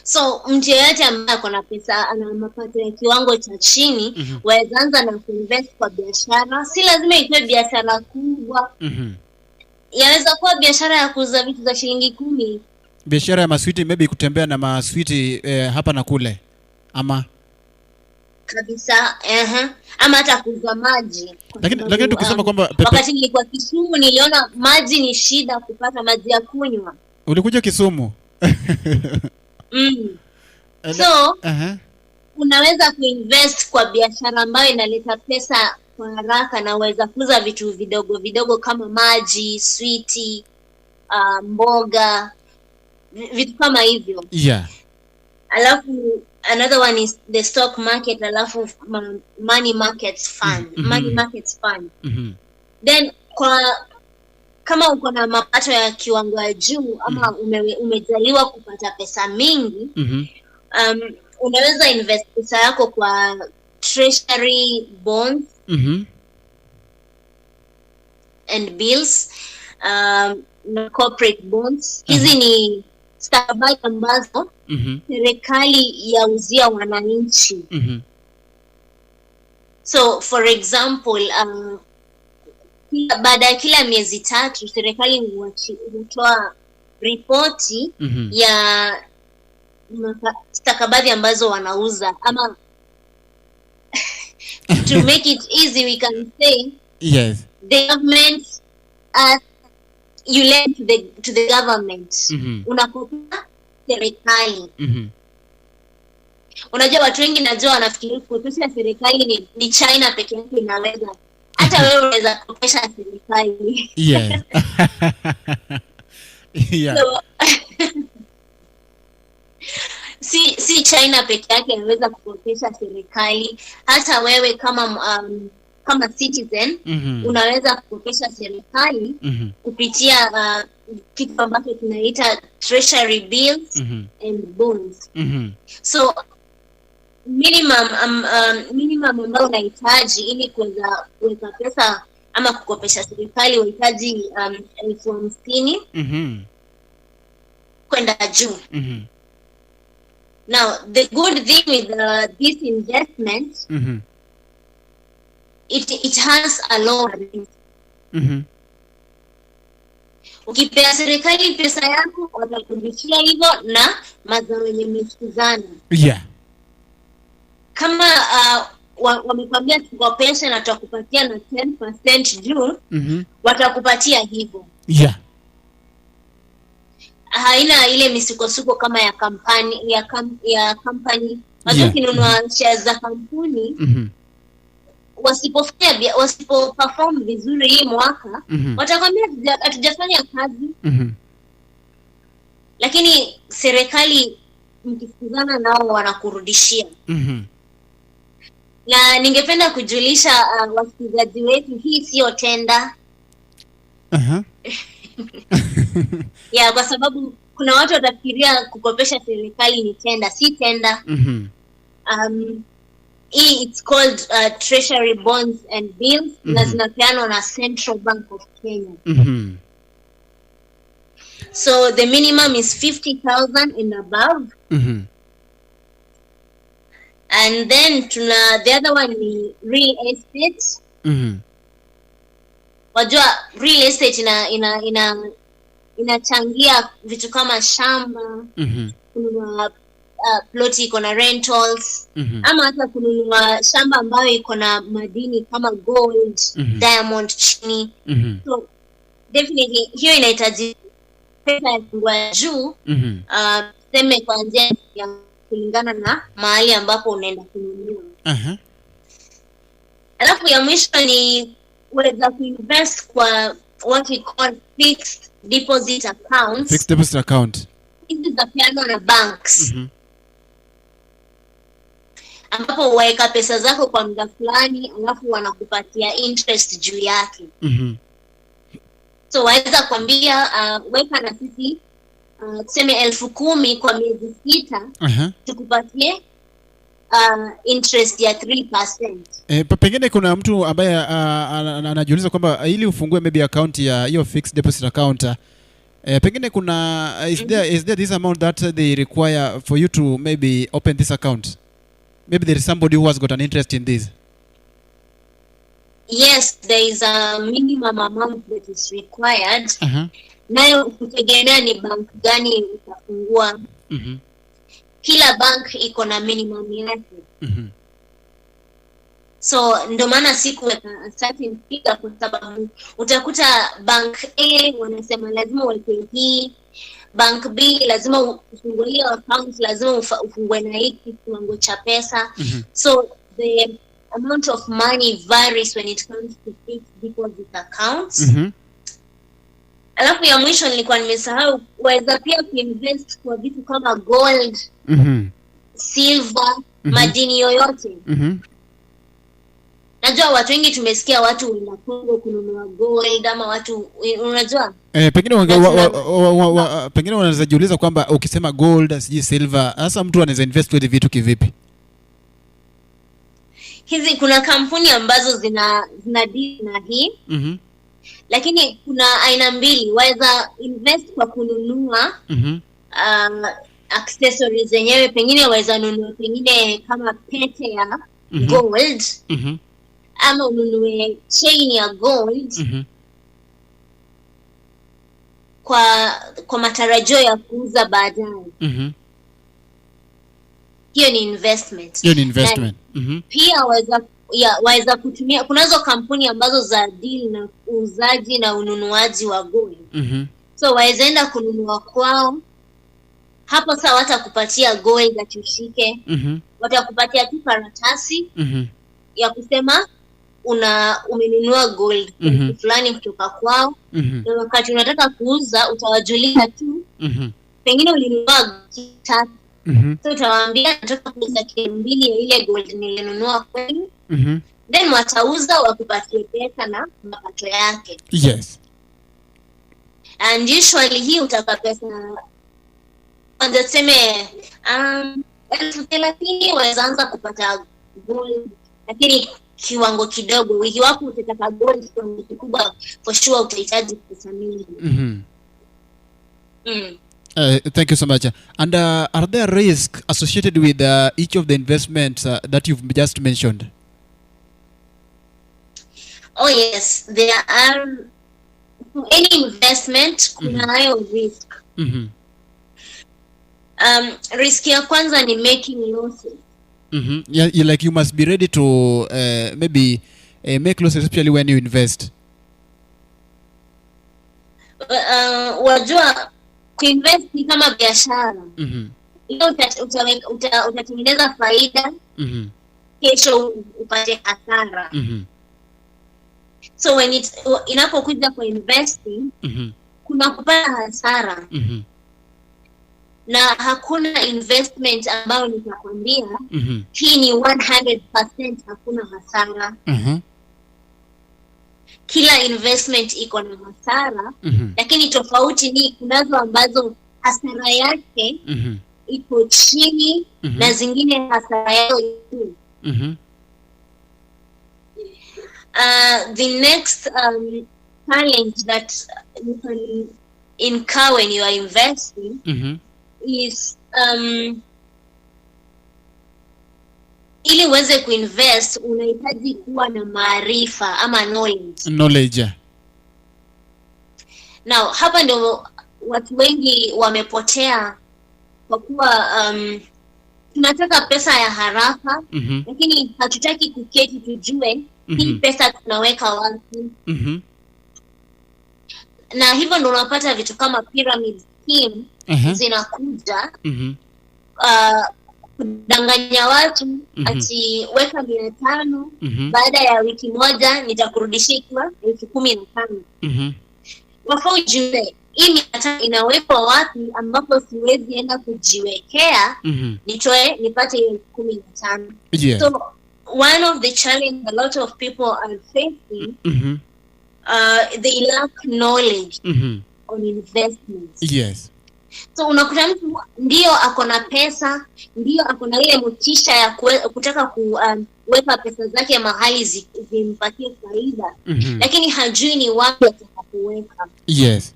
So mtu yeyote ambaye ako na pesa, ana mapato ya kiwango cha chini, waweza anza na kuinvest kwa biashara. Si lazima iwe biashara kubwa. Yaweza kuwa biashara ya kuuza vitu za shilingi 10. Biashara ya maswiti, maybe kutembea na maswiti hapa na kule. Ama kabisa, ama hata kuuza maji. Lakini tukisema kwamba wakati nilikuwa Kisumu niliona maji ni shida kupata maji ya kunywa. Ulikuja Kisumu? So unaweza kuinvest kwa biashara ambayo inaleta pesa kwa haraka, na uweza kuuza vitu vidogo vidogo kama maji, switi, mboga, vitu kama hivyo. Yeah. Alafu another one is the stock market, alafu money markets fund. Money markets fund. Then kama uko na mapato ya kiwango ya juu ama umejaliwa kupata pesa mingi, unaweza invest pesa yako kwa treasury bonds and bills, na corporate bonds. Hizi ni stakabadhi ambazo serikali yauzia wananchi. So for example, baada ya kila miezi 3 serikali hutoa ripoti ya stakabadhi ambazo wanauza, ama to make it easy we can say, yes, the government, you lend to the government. Unakopa serikali. Unajua watu wengi najua wanafikiri kukopesha serikali ni China peke yake inaweza. Hata wewe unaweza kukopesha serikali. Yes. Yeah. So, si China peke yake inaweza kukopesha serikali. Hata wewe kama citizen unaweza kukopesha serikali kupitia kitu ambacho tunaita treasury bills and bonds. So minimum ambayo unahitaji ili kuweza kuweka pesa ama kukopesha serikali, unahitaji 50,000 kwenda juu. Now the good thing with this investment, it has a lower risk. Ukipea serikali pesa yako watakurudishia hivyo na mazao yenye mshikizana. Yeah. Kama wamekwambia tukopesha na tutakupatia na 10% juu, watakupatia hivyo. Yeah. Haina ile misukosuko kama ya kampani ya company. Watu kinunua shares za kampuni, wasipo perform vizuri hii mwaka, watakwambia hatujafanya kazi. Lakini serikali mkisikizana nao wanakurudishia. Na ningependa kujulisha wasikilizaji wetu, hii sio tenda. Yeah, kwa sababu kuna watu watafikiria kukopesha serikali ni tenda. Si tenda. It's called treasury bonds and bills, na zinapeanwa na Central Bank of Kenya. So the minimum is 50,000 and above. And then the other one is real estate. Wajua real estate inachangia vitu kama shamba, kununua ploti iko na rentals, ama hata kununua shamba ambayo iko na madini kama gold, diamond chini. So definitely hiyo inahitaji pesa ya juu, sema kuanzia ya kulingana na mahali ambapo unaenda kununua. Alafu ya mwisho ni uweza kuinvest kwa what we call fixed deposit accounts. Fixed deposit account. Hizi za piano na banks. Ambapo waweka pesa zako kwa muda fulani, alafu wanakupatia interest juu yake. So waweza kwambia weka na sisi tuseme 10,000 kwa miezi 6, tukupatie interest ya 3%. Pengine kuna mtu ambaye anajiuliza kwamba ili ufungue maybe account ya hiyo fixed deposit account, pengine kuna is there this amount that they require for you to maybe open this account? Maybe there is somebody who has got an interest in this. Yes, there is a minimum amount that is required. Nayo kutegemea ni bank gani utafungua. Kila bank iko na minimum yake. So ndio maana sikuweka certain figure, kwa sababu utakuta bank A wanasema lazima uweke hii, bank B lazima ufungue hiyo account, lazima ufungue na hiki kiwango cha pesa. So the amount of money varies when it comes to fixed deposit accounts. Alafu ya mwisho nilikuwa nimesahau, waweza pia kuinvest kwa vitu kama gold. silver, madini yoyote. Najua watu wengi tumesikia watu wanakwenda kununua gold ama watu unajua? Pengine wanaweza jiuliza kwamba ukisema gold, siji silver, hasa mtu anaweza invest with vitu kivipi? Hizi kuna kampuni ambazo zina deal na hii. Lakini kuna aina mbili, waweza invest kwa kununua accessories zenyewe, pengine waweza nunua pengine kama pete ya gold, ama ununue chain ya gold kwa matarajio ya kuuza baadaye. Hiyo ni investment. Pia waweza kutumia, kunazo kampuni ambazo za deal na uuzaji na ununuaji wa gold. So waweza enda kununua kwao. Hapo sasa watakupatia gold ati ushike. Watakupatia tu karatasi ya kusema umenunua gold fulani kutoka kwao. Na wakati unataka kuuza utawajulia tu. Pengine ulinunua tatu. So utawaambia nataka kuuza kilo 2 ya ile gold nilinunua kwenu. Then watauza wakupatie pesa na mapato yake. Yes. And usually hii utaka pesa kwanza tuseme 30,000 waweza anza kupata gold, lakini kiwango kidogo. Wiki wako utataka gold kiwango kikubwa, for sure utahitaji pesa mingi. Thank you so much. And are there risks associated with each of the investments that you've just mentioned? Oh yes, there are. Any investment kuna hayo risk. Risk ya kwanza ni making losses. Yeah, you must be ready to maybe make losses, especially when you invest. Wajua kuinvest ni kama biashara. Utatengeneza faida, kesho upate hasara. So when inapokuja kwa investing, kuna kupata hasara. Na hakuna investment ambayo nitakwambia hii ni 100% hakuna hasara. Kila investment iko na hasara, lakini tofauti ni kunazo ambazo hasara yake iko chini na zingine hasara yao juu. The next challenge that you can incur when you are investing is ili uweze kuinvest unahitaji kuwa na maarifa ama knowledge. Now hapa ndio watu wengi wamepotea, kwa kuwa tunataka pesa ya haraka, lakini hatutaki kuketi tujue hii pesa tunaweka wapi. Na hivyo ndio unapata vitu kama pyramid scheme zinakuja kudanganya watu ati weka 500, baada ya wiki moja nitakurudishia ikiwa 15,000. Wafaa ujue hii 500 inawekwa wapi ambapo siwezi enda kujiwekea nitoe nipate hiyo 15,000. So one of the challenge a lot of people are facing, they lack knowledge on investments. Yes. So unakuta mtu ndio ako na pesa, ndio ako na ile motisha ya kutaka kuweka pesa zake mahali zimpatie faida, lakini hajui ni wapi atakapokuweka. Yes.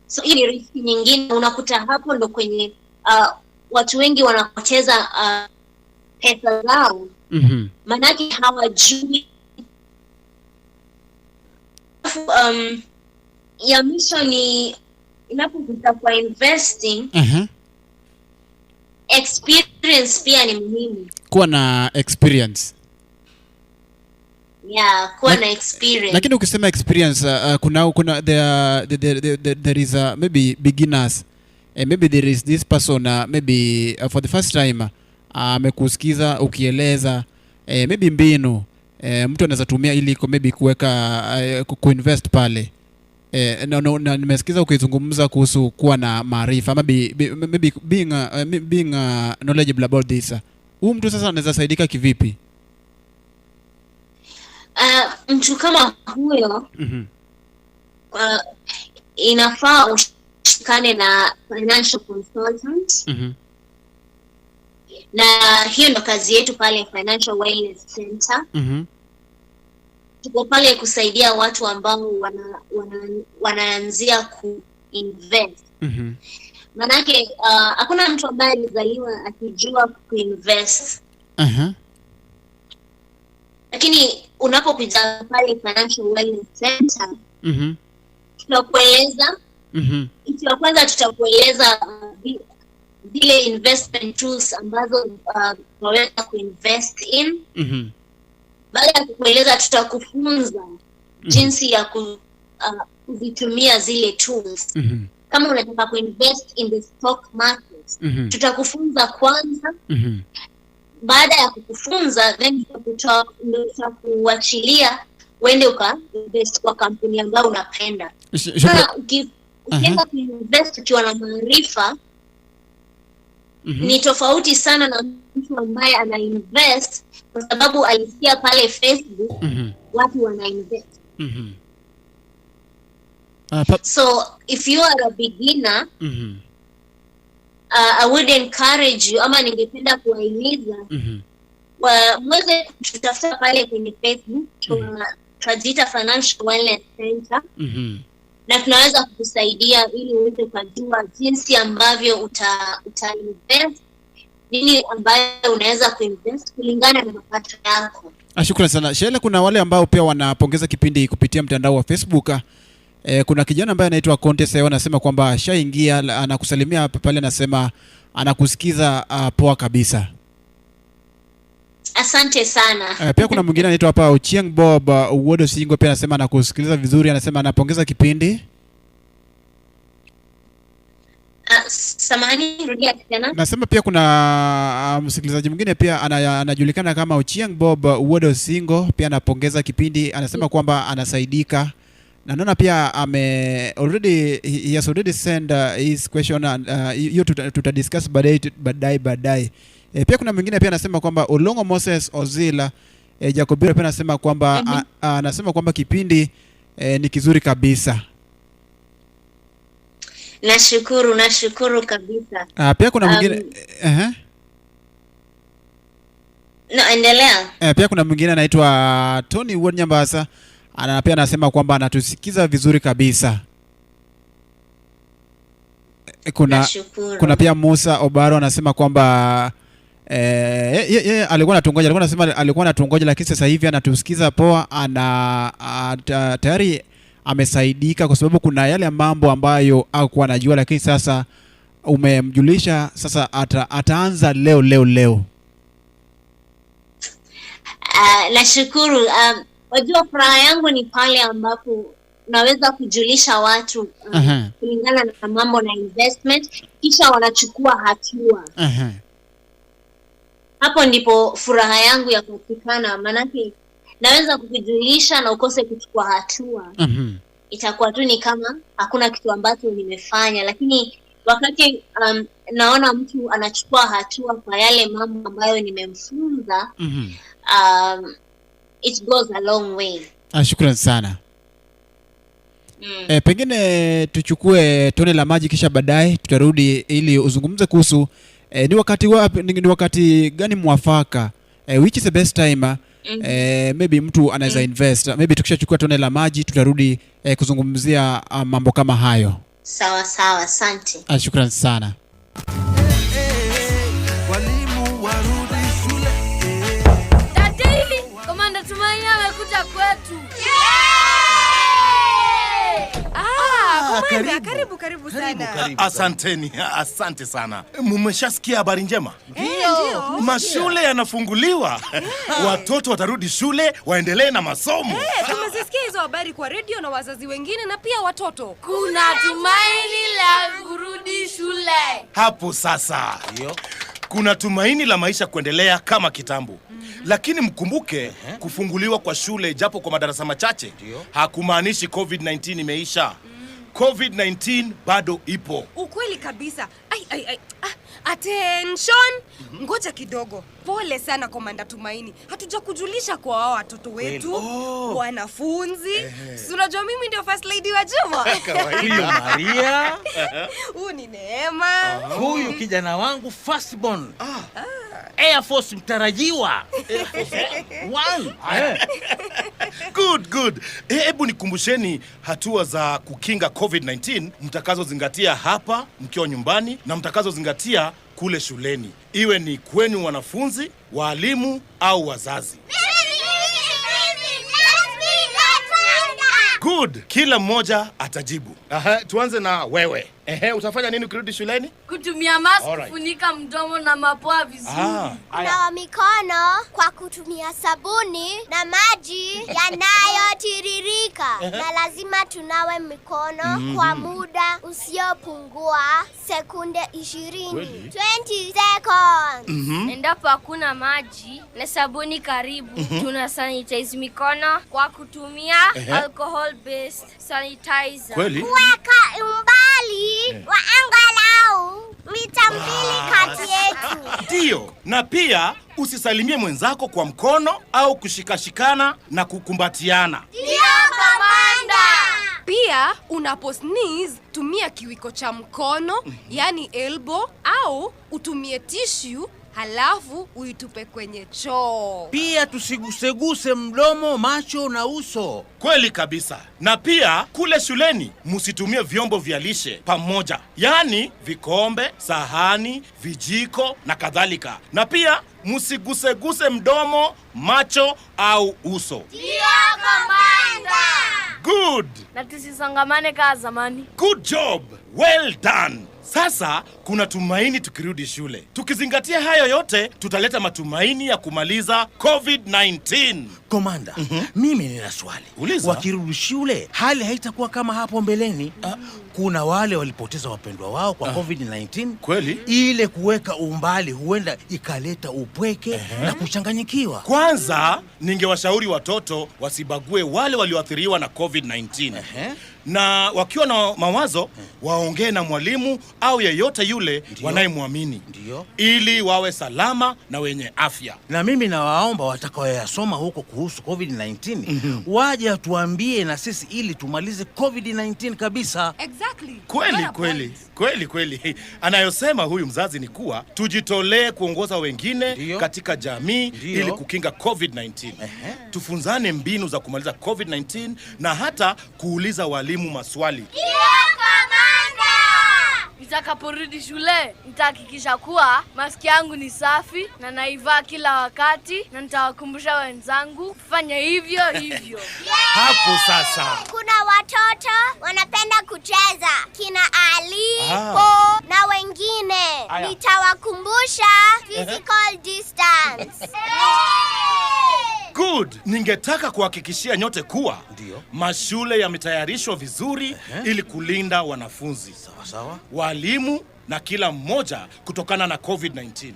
So hii ni risk nyingine, unakuta hapo ndo kwenye watu wengi wanapoteza pesa zao. Manake hawajui. Ya mwisho ni inapokuja kwa investing, experience pia ni muhimu. Kuwa na experience. Yeah, kuwa na experience. Lakini ukisema experience, kuna there is maybe beginners, maybe there is this person maybe for the first time amekusikiza ukieleza maybe mbinu mtu anaweza tumia ili maybe kuweka kuinvest pale. Na nimesikiza ukizungumza kuhusu kuwa na maarifa, maybe being knowledgeable about this. Huyu mtu sasa anaweza saidika kivipi? Mtu kama huyo inafaa ushikane na financial consultant. Na hiyo ndo kazi yetu pale Financial Wellness Center. Tuko pale kusaidia watu ambao wanaanzia kuinvest. Manake hakuna mtu ambaye alizaliwa akijua kuinvest. Lakini unapokuja pale Financial Wellness Center, tutakueleza. Kitu kwanza tutakueleza zile investment tools ambazo tunaweza kuinvest in. Baada ya kukueleza, tutakufunza jinsi ya kuzitumia zile tools. Kama unataka kuinvest in the stock market, tutakufunza kwanza. Baada ya kukufunza, then tutakuachilia uende ukainvest kwa kampuni ambayo unapenda. Ukienda kuinvest ukiwa na maarifa, ni tofauti sana na mtu ambaye ana invest kwa sababu alisikia pale Facebook watu wana invest. So if you are a beginner, I would encourage you, ama ningependa kuwahimiza mweze kutafuta pale kwenye Facebook. Tunajiita Financial Wellness Center. Na tunaweza kukusaidia ili uweze kujua jinsi ambavyo uta-invest, nini ambayo unaweza kuinvest kulingana na mapato yako. Shukrani sana. Sheila, kuna wale ambao pia wanapongeza kipindi kupitia mtandao wa Facebook. Kuna kijana ambaye anaitwa Contest anasema kwamba ashaingia, anakusalimia pale, anasema anakusikiza poa kabisa. Asante sana. Pia kuna mwingine anaitwa hapa Ochieng Bob Uwodo Singo, pia anasema anakusikiliza vizuri, anasema anapongeza kipindi. Samahani, rudia tena. Nasema pia kuna msikilizaji mwingine pia anajulikana kama Ochieng Bob Uwodo Singo, pia anapongeza kipindi, anasema kwamba anasaidika. Na naona pia he has already sent his question, and hiyo tutadiscuss baadaye. Pia kuna mwingine pia anasema kwamba Olongo Moses Ozila Jacobira pia anasema kwamba anasema kwamba kipindi ni kizuri kabisa. Nashukuru kabisa. Pia kuna mwingine endelea. Pia kuna mwingine anaitwa Tony Wonyambasa, pia anasema kwamba anatusikiza vizuri kabisa. Kuna pia Musa Obaro anasema kwamba alikuwa anatungoja, lakini sasa hivi anatusikiza poa, tayari amesaidika kwa sababu kuna yale mambo ambayo hakuwa anajua, lakini sasa umemjulisha, sasa ataanza leo. Nashukuru. Wajua, furaha yangu ni pale ambapo naweza kujulisha watu kulingana na mambo na investment, kisha wanachukua hatua. Hapo ndipo furaha yangu ya kupatikana, manake naweza kukujulisha na ukose kuchukua hatua. Itakuwa tu ni kama hakuna kitu ambacho nimefanya, lakini wakati naona mtu anachukua hatua kwa yale mambo ambayo nimemfunza, it goes a long way. Shukrani sana. Pengine tuchukue tone la maji, kisha baadaye tutarudi ili uzungumze kuhusu ni wakati gani mwafaka, which is the best time maybe mtu anaweza invest. Maybe tukishachukua tone la maji tutarudi kuzungumzia mambo kama hayo. Sawa, asante. Shukrani sana. Walimu warudi shule. Daddy, Komanda Tumaini amekuja kwetu. Karibu sana. Asante sana. Mmeshasikia habari njema? Ndio. Mashule yanafunguliwa. Watoto watarudi shule, waendelee na masomo. Tumesikia hizo habari kwa radio na wazazi wengine na pia watoto. Kuna tumaini la kurudi shule. Hapo sasa. kuna tumaini la maisha kuendelea kama kitambo. Lakini mkumbuke kufunguliwa kwa shule japo kwa madarasa machache hakumaanishi COVID-19 imeisha. COVID-19 bado ipo. Ukweli kabisa. Attention! Ngoja kidogo. Pole sana Komanda Tumaini. Hatujakujulisha kwa hao watoto wetu, wanafunzi. Si unajua mimi ndio first lady wa Juma. Huyu Maria. Huyu ni Neema. Huyu kijana wangu firstborn. Air Force mtarajiwa. Air Force 1. Good. Hebu nikumbusheni hatua za kukinga COVID-19 mtakazozingatia hapa mkiwa nyumbani na mtakazozingatia kule shuleni. Iwe ni kwenu wanafunzi, walimu au wazazi. Good. Kila mmoja atajibu. Tuanze na wewe. Utafanya nini ukirudi shuleni? Kutumia mask, kufunika mdomo na mapua vizuri. Kunawa mikono kwa kutumia sabuni na maji yanayotiririka. Na lazima tunawe mikono kwa muda usiopungua sekunde 20. 20 seconds. Endapo hakuna maji na sabuni karibu, tuna sanitize mikono kwa kutumia alcohol based sanitizer. Kweli? Kuweka umbali wa angalau mita 2 kati yetu. Ndio. Na pia usisalimie mwenzako kwa mkono au kushikashikana na kukumbatiana. Ndio, Komanda. Pia unapo sneeze tumia kiwiko cha mkono, yani elbow, au utumie tissue halafu uitupe kwenye choo. Pia tusiguseguse mdomo, macho na uso. Kweli kabisa. Na pia kule shuleni msitumie vyombo vya lishe pamoja. Yani vikombe, sahani, vijiko na kadhalika. Na pia msiguseguse mdomo, macho au uso. Ndio, Komanda. Good. Na tusisongamane kama zamani. Good job. Well done. Sasa kuna tumaini tukirudi shule. Tukizingatia hayo yote, tutaleta matumaini ya kumaliza COVID-19. Komanda, mimi nina swali. Uliza. Wakirudi shule, hali haitakuwa kama hapo mbeleni. Kuna wale walipoteza wapendwa wao kwa COVID-19. Kweli? Ile kuweka umbali huenda ikaleta upweke na kuchanganyikiwa. Kwanza, ningewashauri watoto wasibague wale walioathiriwa na COVID-19. Na wakiwa na mawazo, waongee na mwalimu au yeyote yule wanayemwamini. Ndio. Ili wawe salama na wenye afya. Na mimi nawaomba watakaoyasoma huko kuhusu COVID-19 waje tuambie na sisi ili tumalize COVID-19 kabisa. Exactly. Kweli. Anayosema huyu mzazi ni kuwa tujitolee kuongoza wengine katika jamii ili kukinga COVID-19. Tufunzane mbinu za kumaliza COVID-19 na hata kuuliza walimu maswali. Ndio, Komanda. Nitakaporudi shule, nitahakikisha kuwa maski yangu ni safi na naivaa kila wakati, na nitawakumbusha wenzangu kufanya hivyo. Hapo sasa. Kuna watoto wanapenda kucheza, kina Ali, Po na wengine. Nitawakumbusha physical distance. Good. Ningetaka kuhakikishia nyote kuwa mashule yametayarishwa vizuri ili kulinda wanafunzi, Sawa. walimu na kila mmoja kutokana na COVID-19.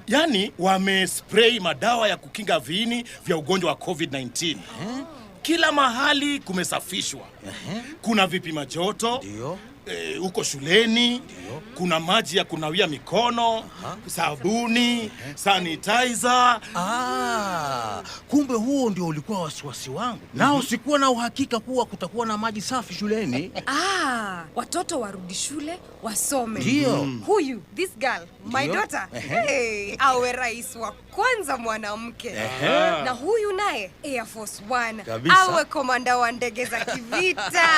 Yani wamespray madawa ya kukinga viini vya ugonjwa wa COVID-19. Kila mahali kumesafishwa. Kuna vipima joto. Uko shuleni. Kuna maji ya kunawia mikono, sabuni, sanitizer. Kumbe huo ndio ulikuwa wasiwasi wangu. Nao sikuwa na uhakika kuwa kutakuwa na maji safi shuleni. Watoto warudi shule, wasome. Ndio. Huyu, this girl, my daughter, awe rais wa kwanza mwanamke. Na huyu naye, Air Force 1, kabisa. Awe komanda wa ndege za kivita.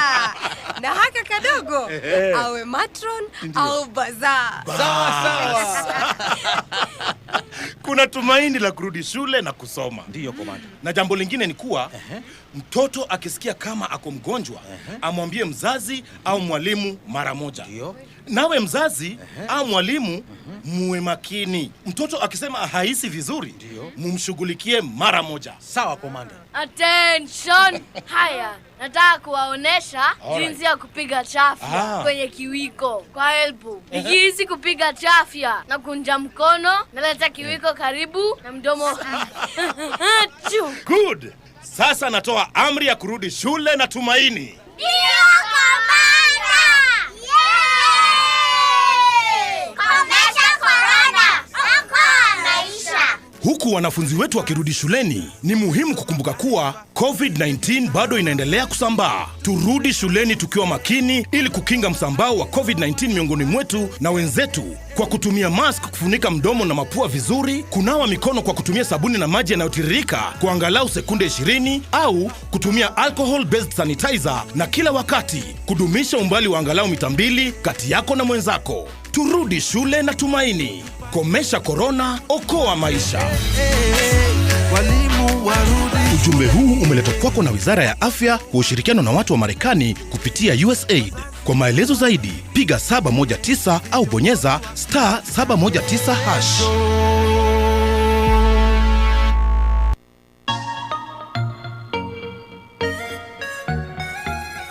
Na haka kadogo, awe matron au bazaar. Sawa. Kuna tumaini la kurudi shule na kusoma. Ndio, Komanda. Na jambo lingine ni kuwa mtoto akisikia kama ako mgonjwa, amwambie mzazi au mwalimu mara moja. Nawe mzazi au mwalimu muwe makini. Mtoto akisema haisi vizuri, mumshughulikie mara moja. Sawa, komanda. Attention! Haya, nataka kuwaonesha jinsi ya kupiga chafya kwenye kiwiko kwa elbow. Nikihisi kupiga chafya na kunja mkono, naleta kiwiko karibu na mdomo. Good. Sasa natoa amri ya kurudi shule na Tumaini. Ndio komanda! Yay! Komesha corona! Okoa maisha! Huku wanafunzi wetu wakirudi shuleni, ni muhimu kukumbuka kuwa COVID-19 bado inaendelea kusambaa. Turudi shuleni tukiwa makini ili kukinga msambao wa COVID-19 miongoni mwetu na wenzetu kwa kutumia mask kufunika mdomo na mapua vizuri, kunawa mikono kwa kutumia sabuni na maji yanayotiririka kwa angalau sekunde 20 au kutumia alcohol based sanitizer, na kila wakati kudumisha umbali wa angalau mita 2 kati yako na mwenzako. Turudi shule na Tumaini. Komesha corona, okoa maisha. Walimu warudi. Ujumbe huu umeletwa kwako na Wizara ya Afya kwa ushirikiano na watu wa Marekani kupitia USAID. Kwa maelezo zaidi, piga 719 au bonyeza *719#.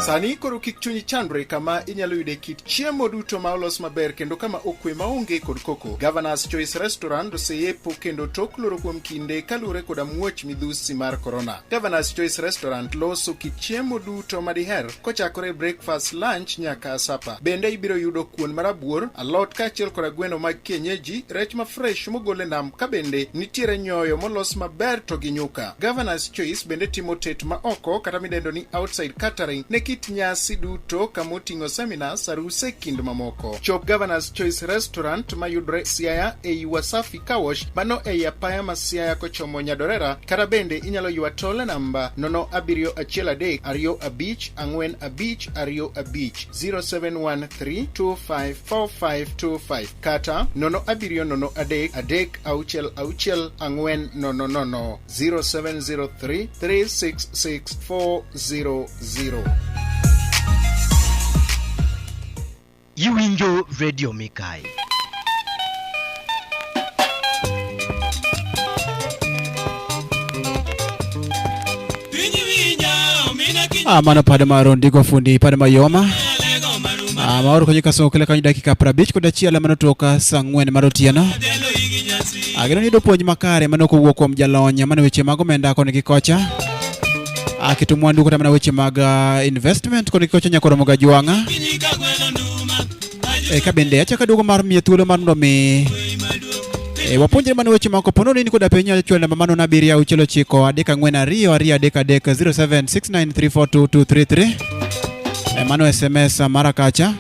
Sani koro kik chunyi chandre kama inyalo yude kit chiemo duto ma olos maber kendo kama okwe maonge kod koko. Governor's Choice Restaurant oseyepo kendo tok loro kuom kinde kaluwore koda muoch midhusi mar corona. Governor's Choice Restaurant loso kit chiemo duto madiher kochakore breakfast, lunch nyaka supper. Bende ibiro yudo kuon marabuor, alot kaachiel koda gweno mag kienyeji, rech ma fresh mogole nam, ka bende nitiere nyoyo molos maber to gi nyuka. Governor's Choice bende timo tet ma oko kata midendo ni outside catering ne kit nyasi duto kamoting'o seminars, aruse kind mamoko. Chop Governor's Choice Restaurant mayudre Siaya ei Wasafi Kawash, mano ei apaya ma Siaya kochomo Nyadorera, kata bende inyalo ywa tole namba 07013454525 0713254525 kata 07033666400 0703366400. Iwinjo Radio Mikayi. Mano pada maro ndiko fundi pada mayoma. Maoro kwenye kaso kile kanyi dakika prabich koda chiala mano toka sangwen marotiana. Ageno ni dopuonj makare mano kowuok kuom jalony mano weche mago menda koni kikocha. Akitumwandu kota mana weche mag investment koni kikocha nyakoro moga juanga. Kabende achaka dugo mar miye thuolo mar ndo mi wapunjre mano weche mako pono ni koda penya chwel namba mano na 792 mano SMS mara kacha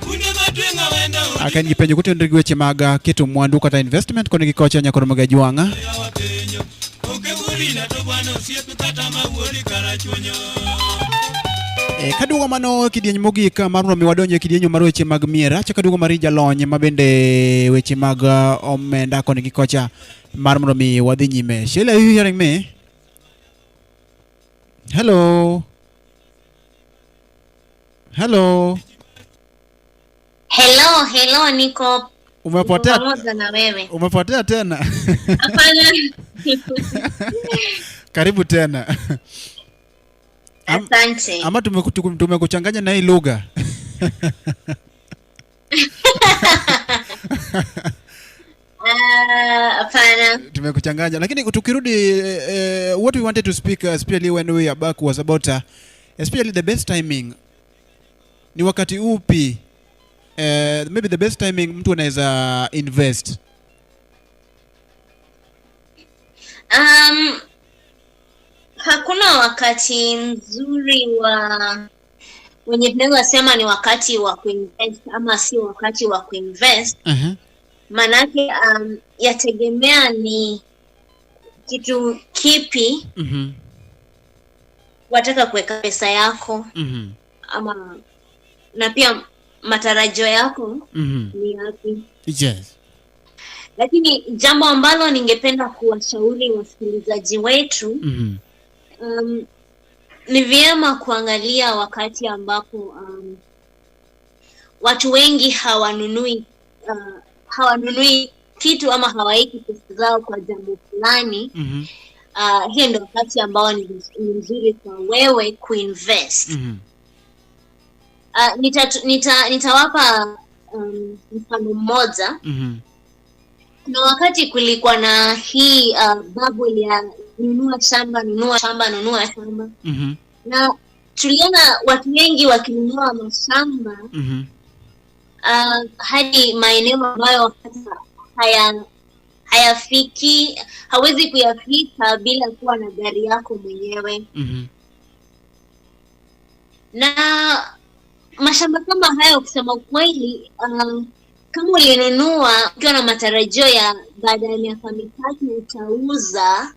akanyi penjo kutendri weche maga kitu mwandu kata investment koni kikocha nyakoro moga juanga. Kadugo mano kidieny mogika marno mi wadonje kidienyo mar weche mag miera cha kadugo mari jalony mabende weche mag omenda koni gikocha marno mi wadhi nyime. Sheila, are you hearing me? Hello. Hello, niko umepotea pamoja na wewe. Umepotea tena? Hapana. Karibu tena. Asante. Ama tumekuchanganya na hii lugha. Hapana. Tumekuchanganya. Lakini tukirudi what we wanted to speak especially when we are back was about especially the best timing. Ni wakati upi maybe the best timing mtu anaweza invest? Hakuna wakati mzuri wenye tunaweza sema ni wakati wa kuinvest ama si wakati wa kuinvest. Manake yategemea ni kitu kipi wataka kuweka pesa yako ama na pia matarajio yako ni yapi. Yes. Lakini jambo ambalo ningependa kuwashauri wasikilizaji wetu ni vyema kuangalia wakati ambapo watu wengi hawanunui kitu ama hawaiki pesa zao kwa jambo fulani. Hiyo ndio wakati ambao ni mzuri kwa wewe kuinvest. Nitawapa mfano mmoja. Kuna wakati kulikuwa na hii bubble ya nunua shamba. Na tuliona watu wengi wakinunua mashamba hadi maeneo ambayo hawezi kuyafika bila kuwa na gari yako mwenyewe. Na mashamba kama hayo, kusema kweli, kama ulinunua ukiwa na matarajio ya baada ya miaka mitatu utauza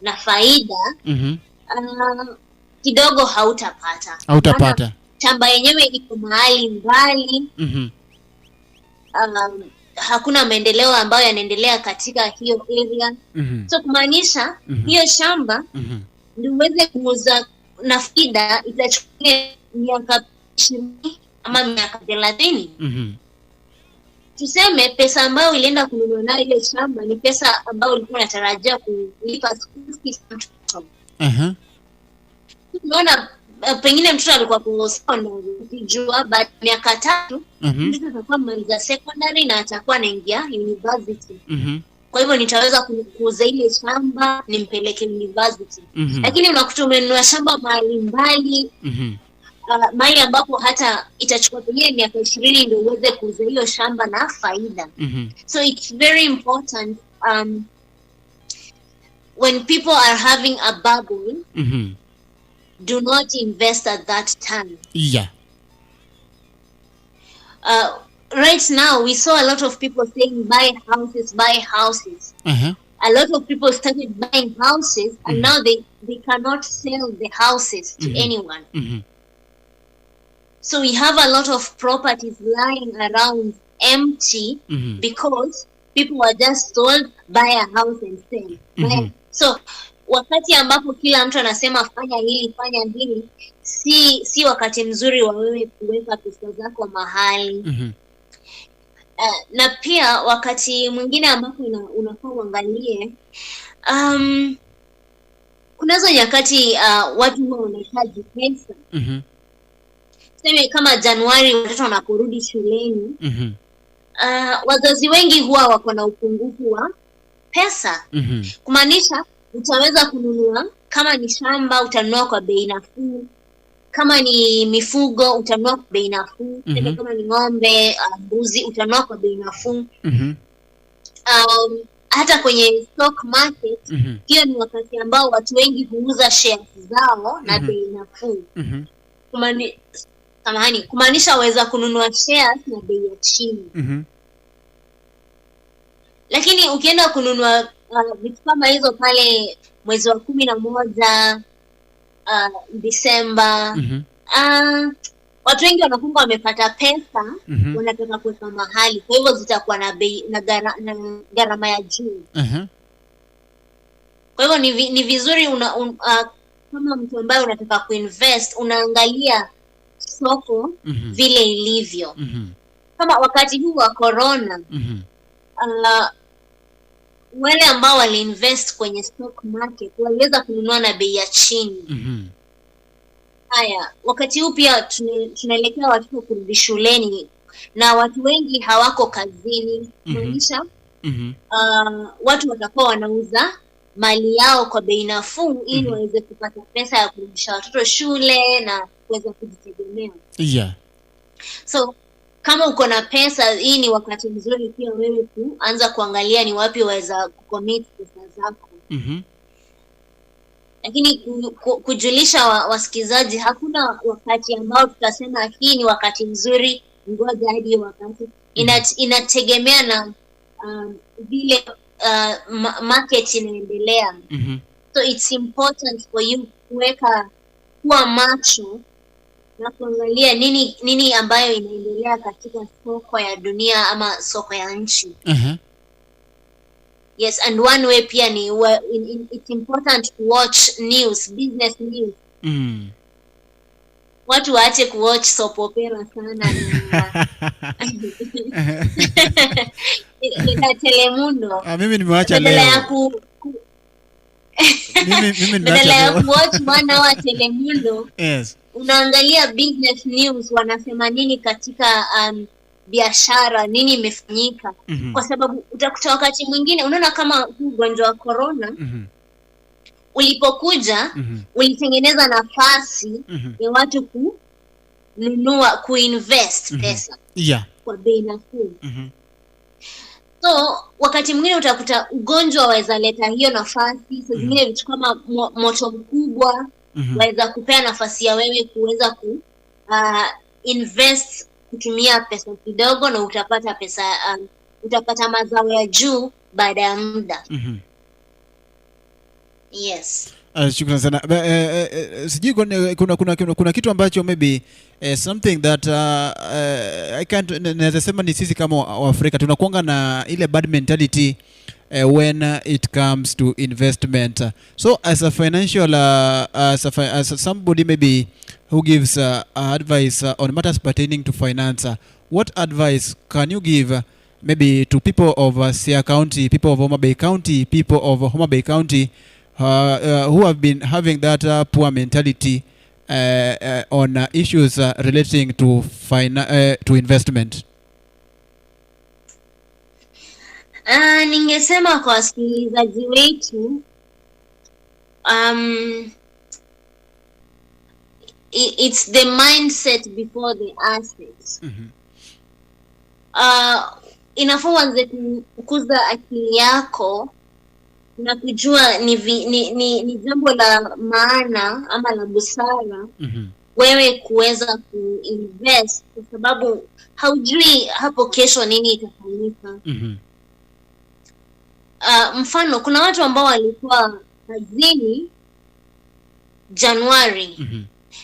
na faida, kidogo hautapata. Shamba yenyewe iko mahali mbali. Hakuna maendeleo ambayo yanaendelea katika hiyo area. So kumaanisha hiyo shamba ndio uweze kuuza na faida itachukua miaka 20 ama miaka 30. Tuseme pesa ambayo ilienda kununua nayo ile shamba ni pesa ambayo ulikuwa unatarajia kulipa school fees. Unaona, pengine mtoto alikuwa kwa secondary, ukijua baada ya miaka 3 mtoto atakuwa maliza secondary na atakuwa anaingia university. Kwa hivyo nitaweza kuuza ile shamba nimpeleke university. Lakini unakuta umenunua shamba mahali mbali, mahali ambapo hata itachukua pengine miaka 20 ndio uweze kuuza hiyo shamba na faida. So it's very important when people are having a bubble, do not invest at that time. Right now we saw a lot of people saying buy houses. A lot of people started buying houses and now they cannot sell the houses to anyone. So we have a lot of properties lying around empty because people were just told buy a house and sell. So wakati ambapo kila mtu anasema fanya hili, si wakati mzuri wa wewe kuweka pesa zako mahali. Na pia wakati mwingine ambapo unafaa uangalie, kunazo nyakati watu huwa wanahitaji pesa. Sema kama Januari watoto wanaporudi shuleni, wazazi wengi huwa wako na upungufu wa pesa. Kumaanisha utaweza kununua, kama ni shamba utanunua kwa bei nafuu, kama ni mifugo utanunua kwa bei nafuu, kama ni ng'ombe, mbuzi utanunua kwa bei nafuu. Hata kwenye stock market, hiyo ni wakati ambao watu wengi huuza shares zao na bei nafuu. Kumaanisha waweza kununua shares na bei ya chini. Lakini ukienda kununua vitu kama hizo pale mwezi wa 11, Disemba, watu wengi wanafunga wamepata pesa, wanataka kuweka mahali, kwa hivyo zitakuwa na bei na gharama ya juu. Kwa hivyo ni vizuri kama mtu ambaye unataka kuinvest, unaangalia soko vile ilivyo. Kama wakati huu wa corona, wale ambao waliinvest kwenye stock market waliweza kununua na bei ya chini. Haya, wakati huu pia tunaelekea watoto kurudi shuleni na watu wengi hawako kazini. Maanisha watu watakuwa wanauza mali yao kwa bei nafuu ili waweze kupata pesa ya kurudisha watoto shule na kuweza kujitegemea. So kama uko na pesa, hii ni wakati mzuri pia wewe kuanza kuangalia ni wapi waweza kucommit pesa zako. Lakini kujulisha wasikizaji, hakuna wakati ambao tutasema hii ni wakati mzuri, ngoja hadi wakati. Inategemea na vile market inaendelea. So it's important for you kuwa macho na kuangalia nini ambayo inaendelea katika soko ya dunia ama soko ya nchi. Yes, and one way pia ni it's important to watch news, business news. watu waache kuwatch soap opera sana na Telemundo. Mimi nimeacha leo. Badala ya kuwatch one hour Telemundo. Yes. Unaangalia business news, wanasema nini katika biashara, nini imefanyika. Kwa sababu utakuta wakati mwingine unaona kama ugonjwa wa corona ulipokuja ulitengeneza nafasi ya watu kununua, kuinvest pesa kwa bei nafuu. So wakati mwingine utakuta ugonjwa waweza leta hiyo nafasi. So zingine vitu kama moto mkubwa waweza kupea nafasi ya wewe kuweza ku invest, kutumia pesa kidogo, na utapata pesa utapata mazao ya juu baada ya muda. Yes. Shukrani sana. Sijui kuna kitu ambacho maybe something that I can't naweza sema ni sisi kama Waafrika tunakuanga na ile bad mentality when it comes to investment. So as a financial as somebody maybe who gives advice on matters pertaining to finance, what advice can you give maybe to people of Siaya County, people of Homa Bay County, people of Homa Bay County who have been having that poor mentality on issues relating to investment? Ningesema kwa wasikilizaji wetu it's the mindset before the assets. Inafaa uanze kukuza akili yako na kujua ni jambo la maana ama la busara wewe kuweza kuinvest, kwa sababu haujui hapo kesho nini itafanyika. Mfano, kuna watu ambao walikuwa kazini Januari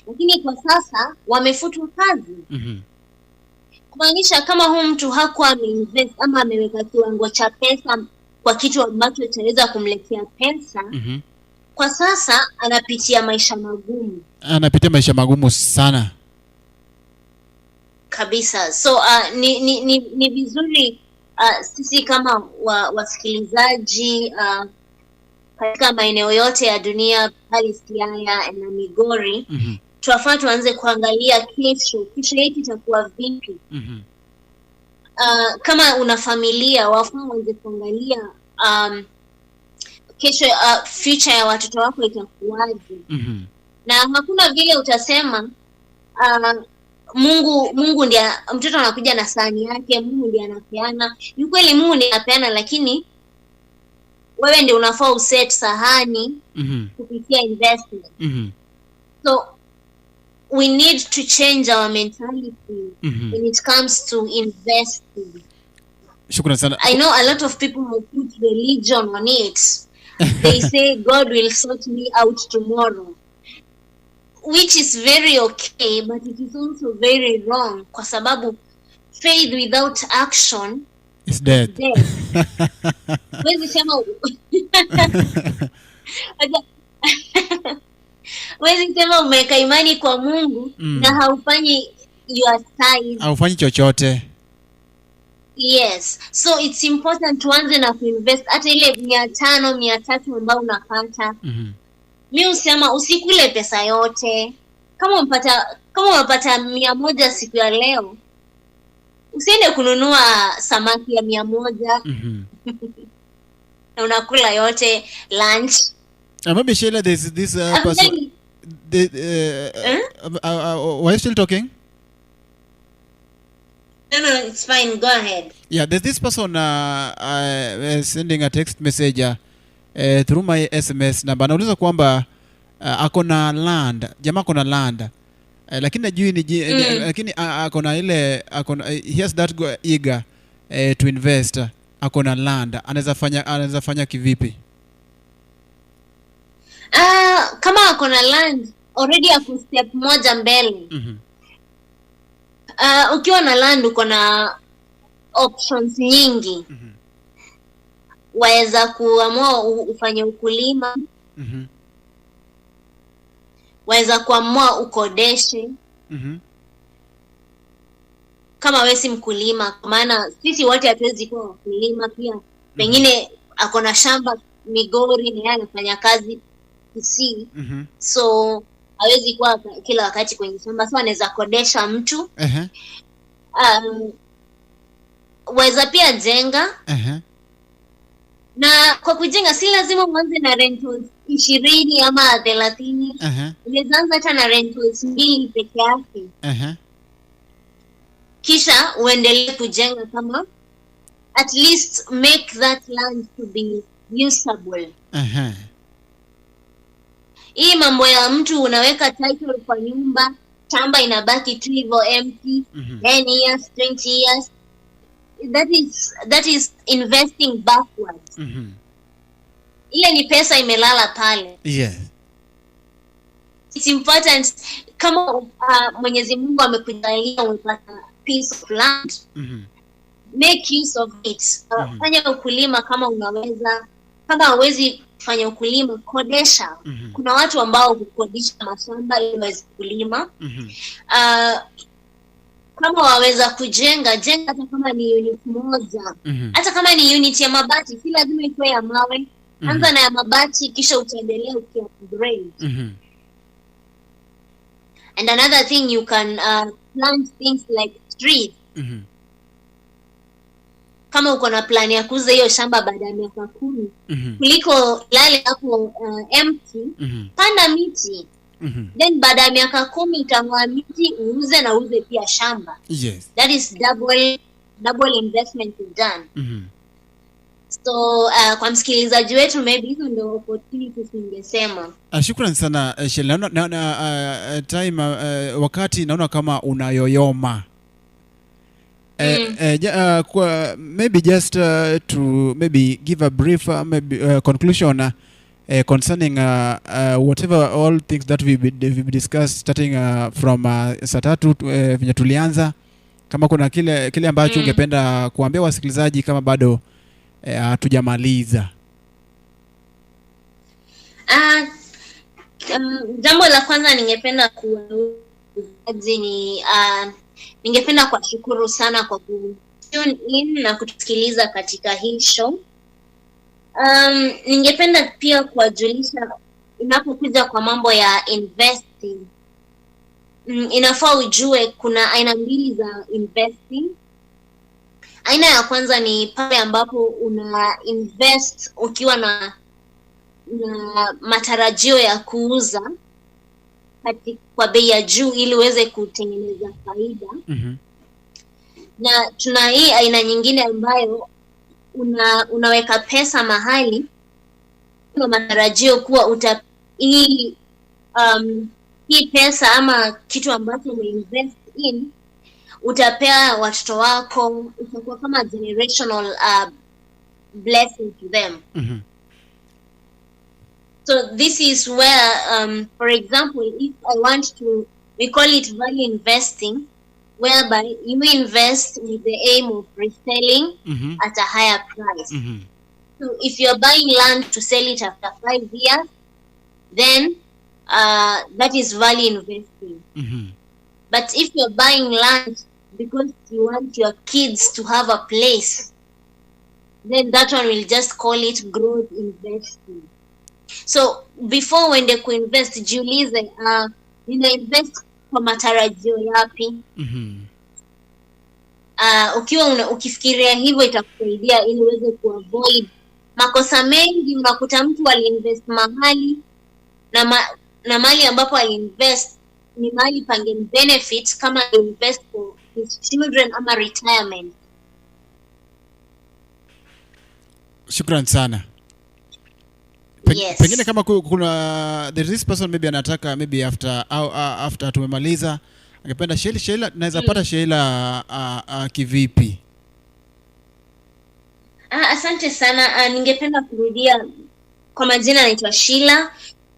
lakini kwa sasa wamefutwa kazi. Kumaanisha kama huyu mtu hakuwa ameinvest ama ameweka kiwango cha pesa kwa kitu ambacho itaweza kumletea pesa, kwa sasa anapitia maisha magumu. Anapitia maisha magumu sana kabisa. So ni vizuri sisi kama wasikilizaji katika maeneo yote ya dunia, pale Siaya na Migori, tuwafaa tuanze kuangalia kesho yetu itakuwa vipi. Kama una familia, wafaa uanze kuangalia kesho, future ya watoto wako itakuwaje. Na hakuna vile utasema Mungu ndiye, mtoto anakuja na sahani yake, Mungu ndiye anapeana. Ni kweli Mungu ndiye anapeana, lakini wewe ndiye unafaa uset sahani kupitia investment. So we need to change our mentality when it comes to investing. Shukrani sana. I know a lot of people will put religion on it. They say God will sort me out tomorrow, which is very okay, but it is also very wrong, kwa sababu faith without action is dead. Wezi sema umeweka imani kwa Mungu na haufanyi your side, haufanyi chochote. Yes, so it's important tuanze na kuinvest hata ile 500 300 ambayo unapata. Mimi usema usikule pesa yote. Kama unapata 100 siku ya leo, usiende kununua samaki ya 100 na unakula yote lunch. Maybe Sheila, there's this person. Were you still talking? No, it's fine. Go ahead. Yeah, there's this person sending a text message through my SMS number. Anauliza kwamba akona land, jamaa akona land. Lakini najui ni lakini akona ile he has that eager to invest. Akona land. Anaweza fanya kivipi? Kama akona land already, ako step moja mbele. Ukiwa na land uko na options nyingi. Waweza kuamua ufanye ukulima. Waweza kuamua ukodeshe. Kama wewe si mkulima, kwa maana sisi wote hatuwezi kuwa wakulima pia. Pengine ako na shamba Migori, ni yeye anafanya kazi Kisii. So hawezi kuwa kila wakati kwenye shamba, so anaweza kodesha mtu. Waweza pia jenga. Na kwa kujenga si lazima uanze na rentals 20 ama 30. Unaweza anza hata na rentals 2 peke yake. Kisha uendelee kujenga, kama at least make that land to be usable. Hii mambo ya mtu unaweka title kwa nyumba, shamba inabaki tu hivyo empty 10 years 20 years, that is investing backwards. Ile ni pesa imelala pale. Yes. It's important kama Mwenyezi Mungu amekujalia umepata piece of land, make use of it. Fanya ukulima kama unaweza. Kama hauwezi fanya ukulima, kodesha. Kuna watu ambao hukodisha mashamba ili waweze kulima. Kama waweza kujenga, jenga hata kama ni unit moja. Hata kama ni unit ya mabati, si lazima iwe ya mawe. Anza na ya mabati, kisha utaendelea ukiupgrade. And another thing, you can plant things like trees. Kama uko na plan ya kuuza hiyo shamba baada ya miaka 10, kuliko lale hapo empty, panda miti. Then baada ya miaka 10 utang'oa miti uuze, na uuze pia shamba. Yes. That is double investment is done. So kwa msikilizaji wetu, maybe hizo ndio opportunities ningesema. Shukrani sana Sheila. Naona time wakati naona kama unayoyoma. Maybe just to maybe give a brief conclusion concerning whatever all things that we've discussed starting from saa 3 venye tulianza. Kama kuna kile ambacho ungependa kuambia wasikilizaji kama bado hatujamaliza. Jambo la kwanza ningependa kuwazi ni ningependa kuwashukuru sana kwa tune in na kutusikiliza katika hii show. Ningependa pia kuwajulisha, inapokuja kwa mambo ya investing, inafaa ujue kuna aina mbili za investing. Aina ya kwanza ni pale ambapo una invest ukiwa na matarajio ya kuuza kwa bei ya juu ili uweze kutengeneza faida. Na tuna hii aina nyingine ambayo unaweka pesa mahali kwa matarajio kuwa hii pesa ama kitu ambacho umeinvest in utapea watoto wako, itakuwa kama generational blessing to them. So this is where for example, if I want to, we call it value investing, whereby you invest with the aim of reselling at a higher price. So if you're buying land to sell it after 5 years, then that is value investing. But if you're buying land because you want your kids to have a place, then that one will just call it growth investing. So before when they kuinvest, jiulize, nina invest kwa matarajio yapi? Ukifikiria hivyo itakusaidia ili uweze kuavoid makosa mengi. Unakuta mtu aliinvest mahali na mali ambapo aliinvest ni mali pange benefit kama invest for his children ama retirement. Shukran sana. Yes. Pengine kama kuna this person maybe anataka maybe after tumemaliza angependa Sheila naweza pata Sheila kivipi? Asante sana. Ningependa kurudia kwa majina, naitwa Sheila.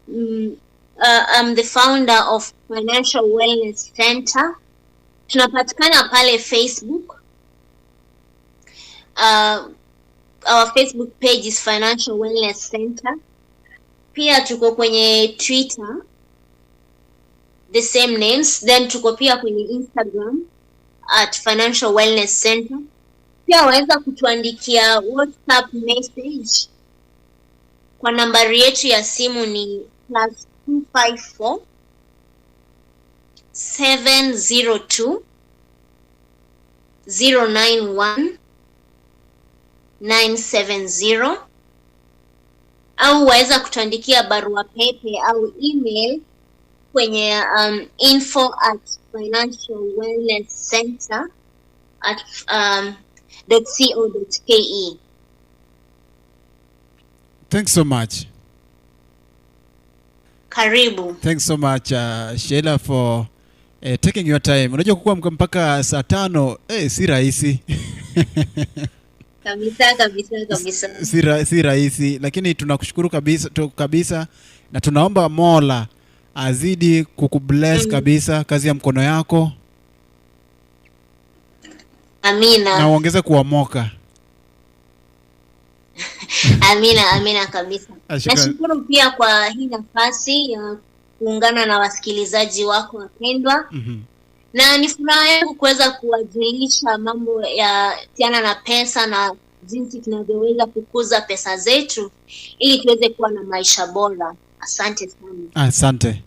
I'm the founder of Financial Wellness Center. Tunapatikana pale Facebook. Our Facebook page is Financial Wellness Center. Pia tuko kwenye Twitter the same names. Then tuko pia kwenye Instagram at Financial Wellness Center. Pia waweza kutuandikia WhatsApp message kwa nambari yetu ya simu ni +254 702 091 970, au waweza kutuandikia barua pepe au email kwenye info@financialwellnesscenter.co.ke. Thanks so much. Karibu. Thanks so much Sheila for taking your time. Unajua kukua mpaka saa 5 si rahisi. Kabisa. Si rahisi, lakini tunakushukuru kabisa na tunaomba Mola azidi kukubless kabisa kazi ya mkono yako. Amina. Na uongeze kuomoka. Amina kabisa. Nashukuru pia kwa hii nafasi ya kuungana na wasikilizaji wako wapendwa. Na ni furaha yangu kuweza kuwajulisha mambo ya tiana na pesa na jinsi tunavyoweza kukuza pesa zetu ili tuweze kuwa na maisha bora. Asante sana. Asante.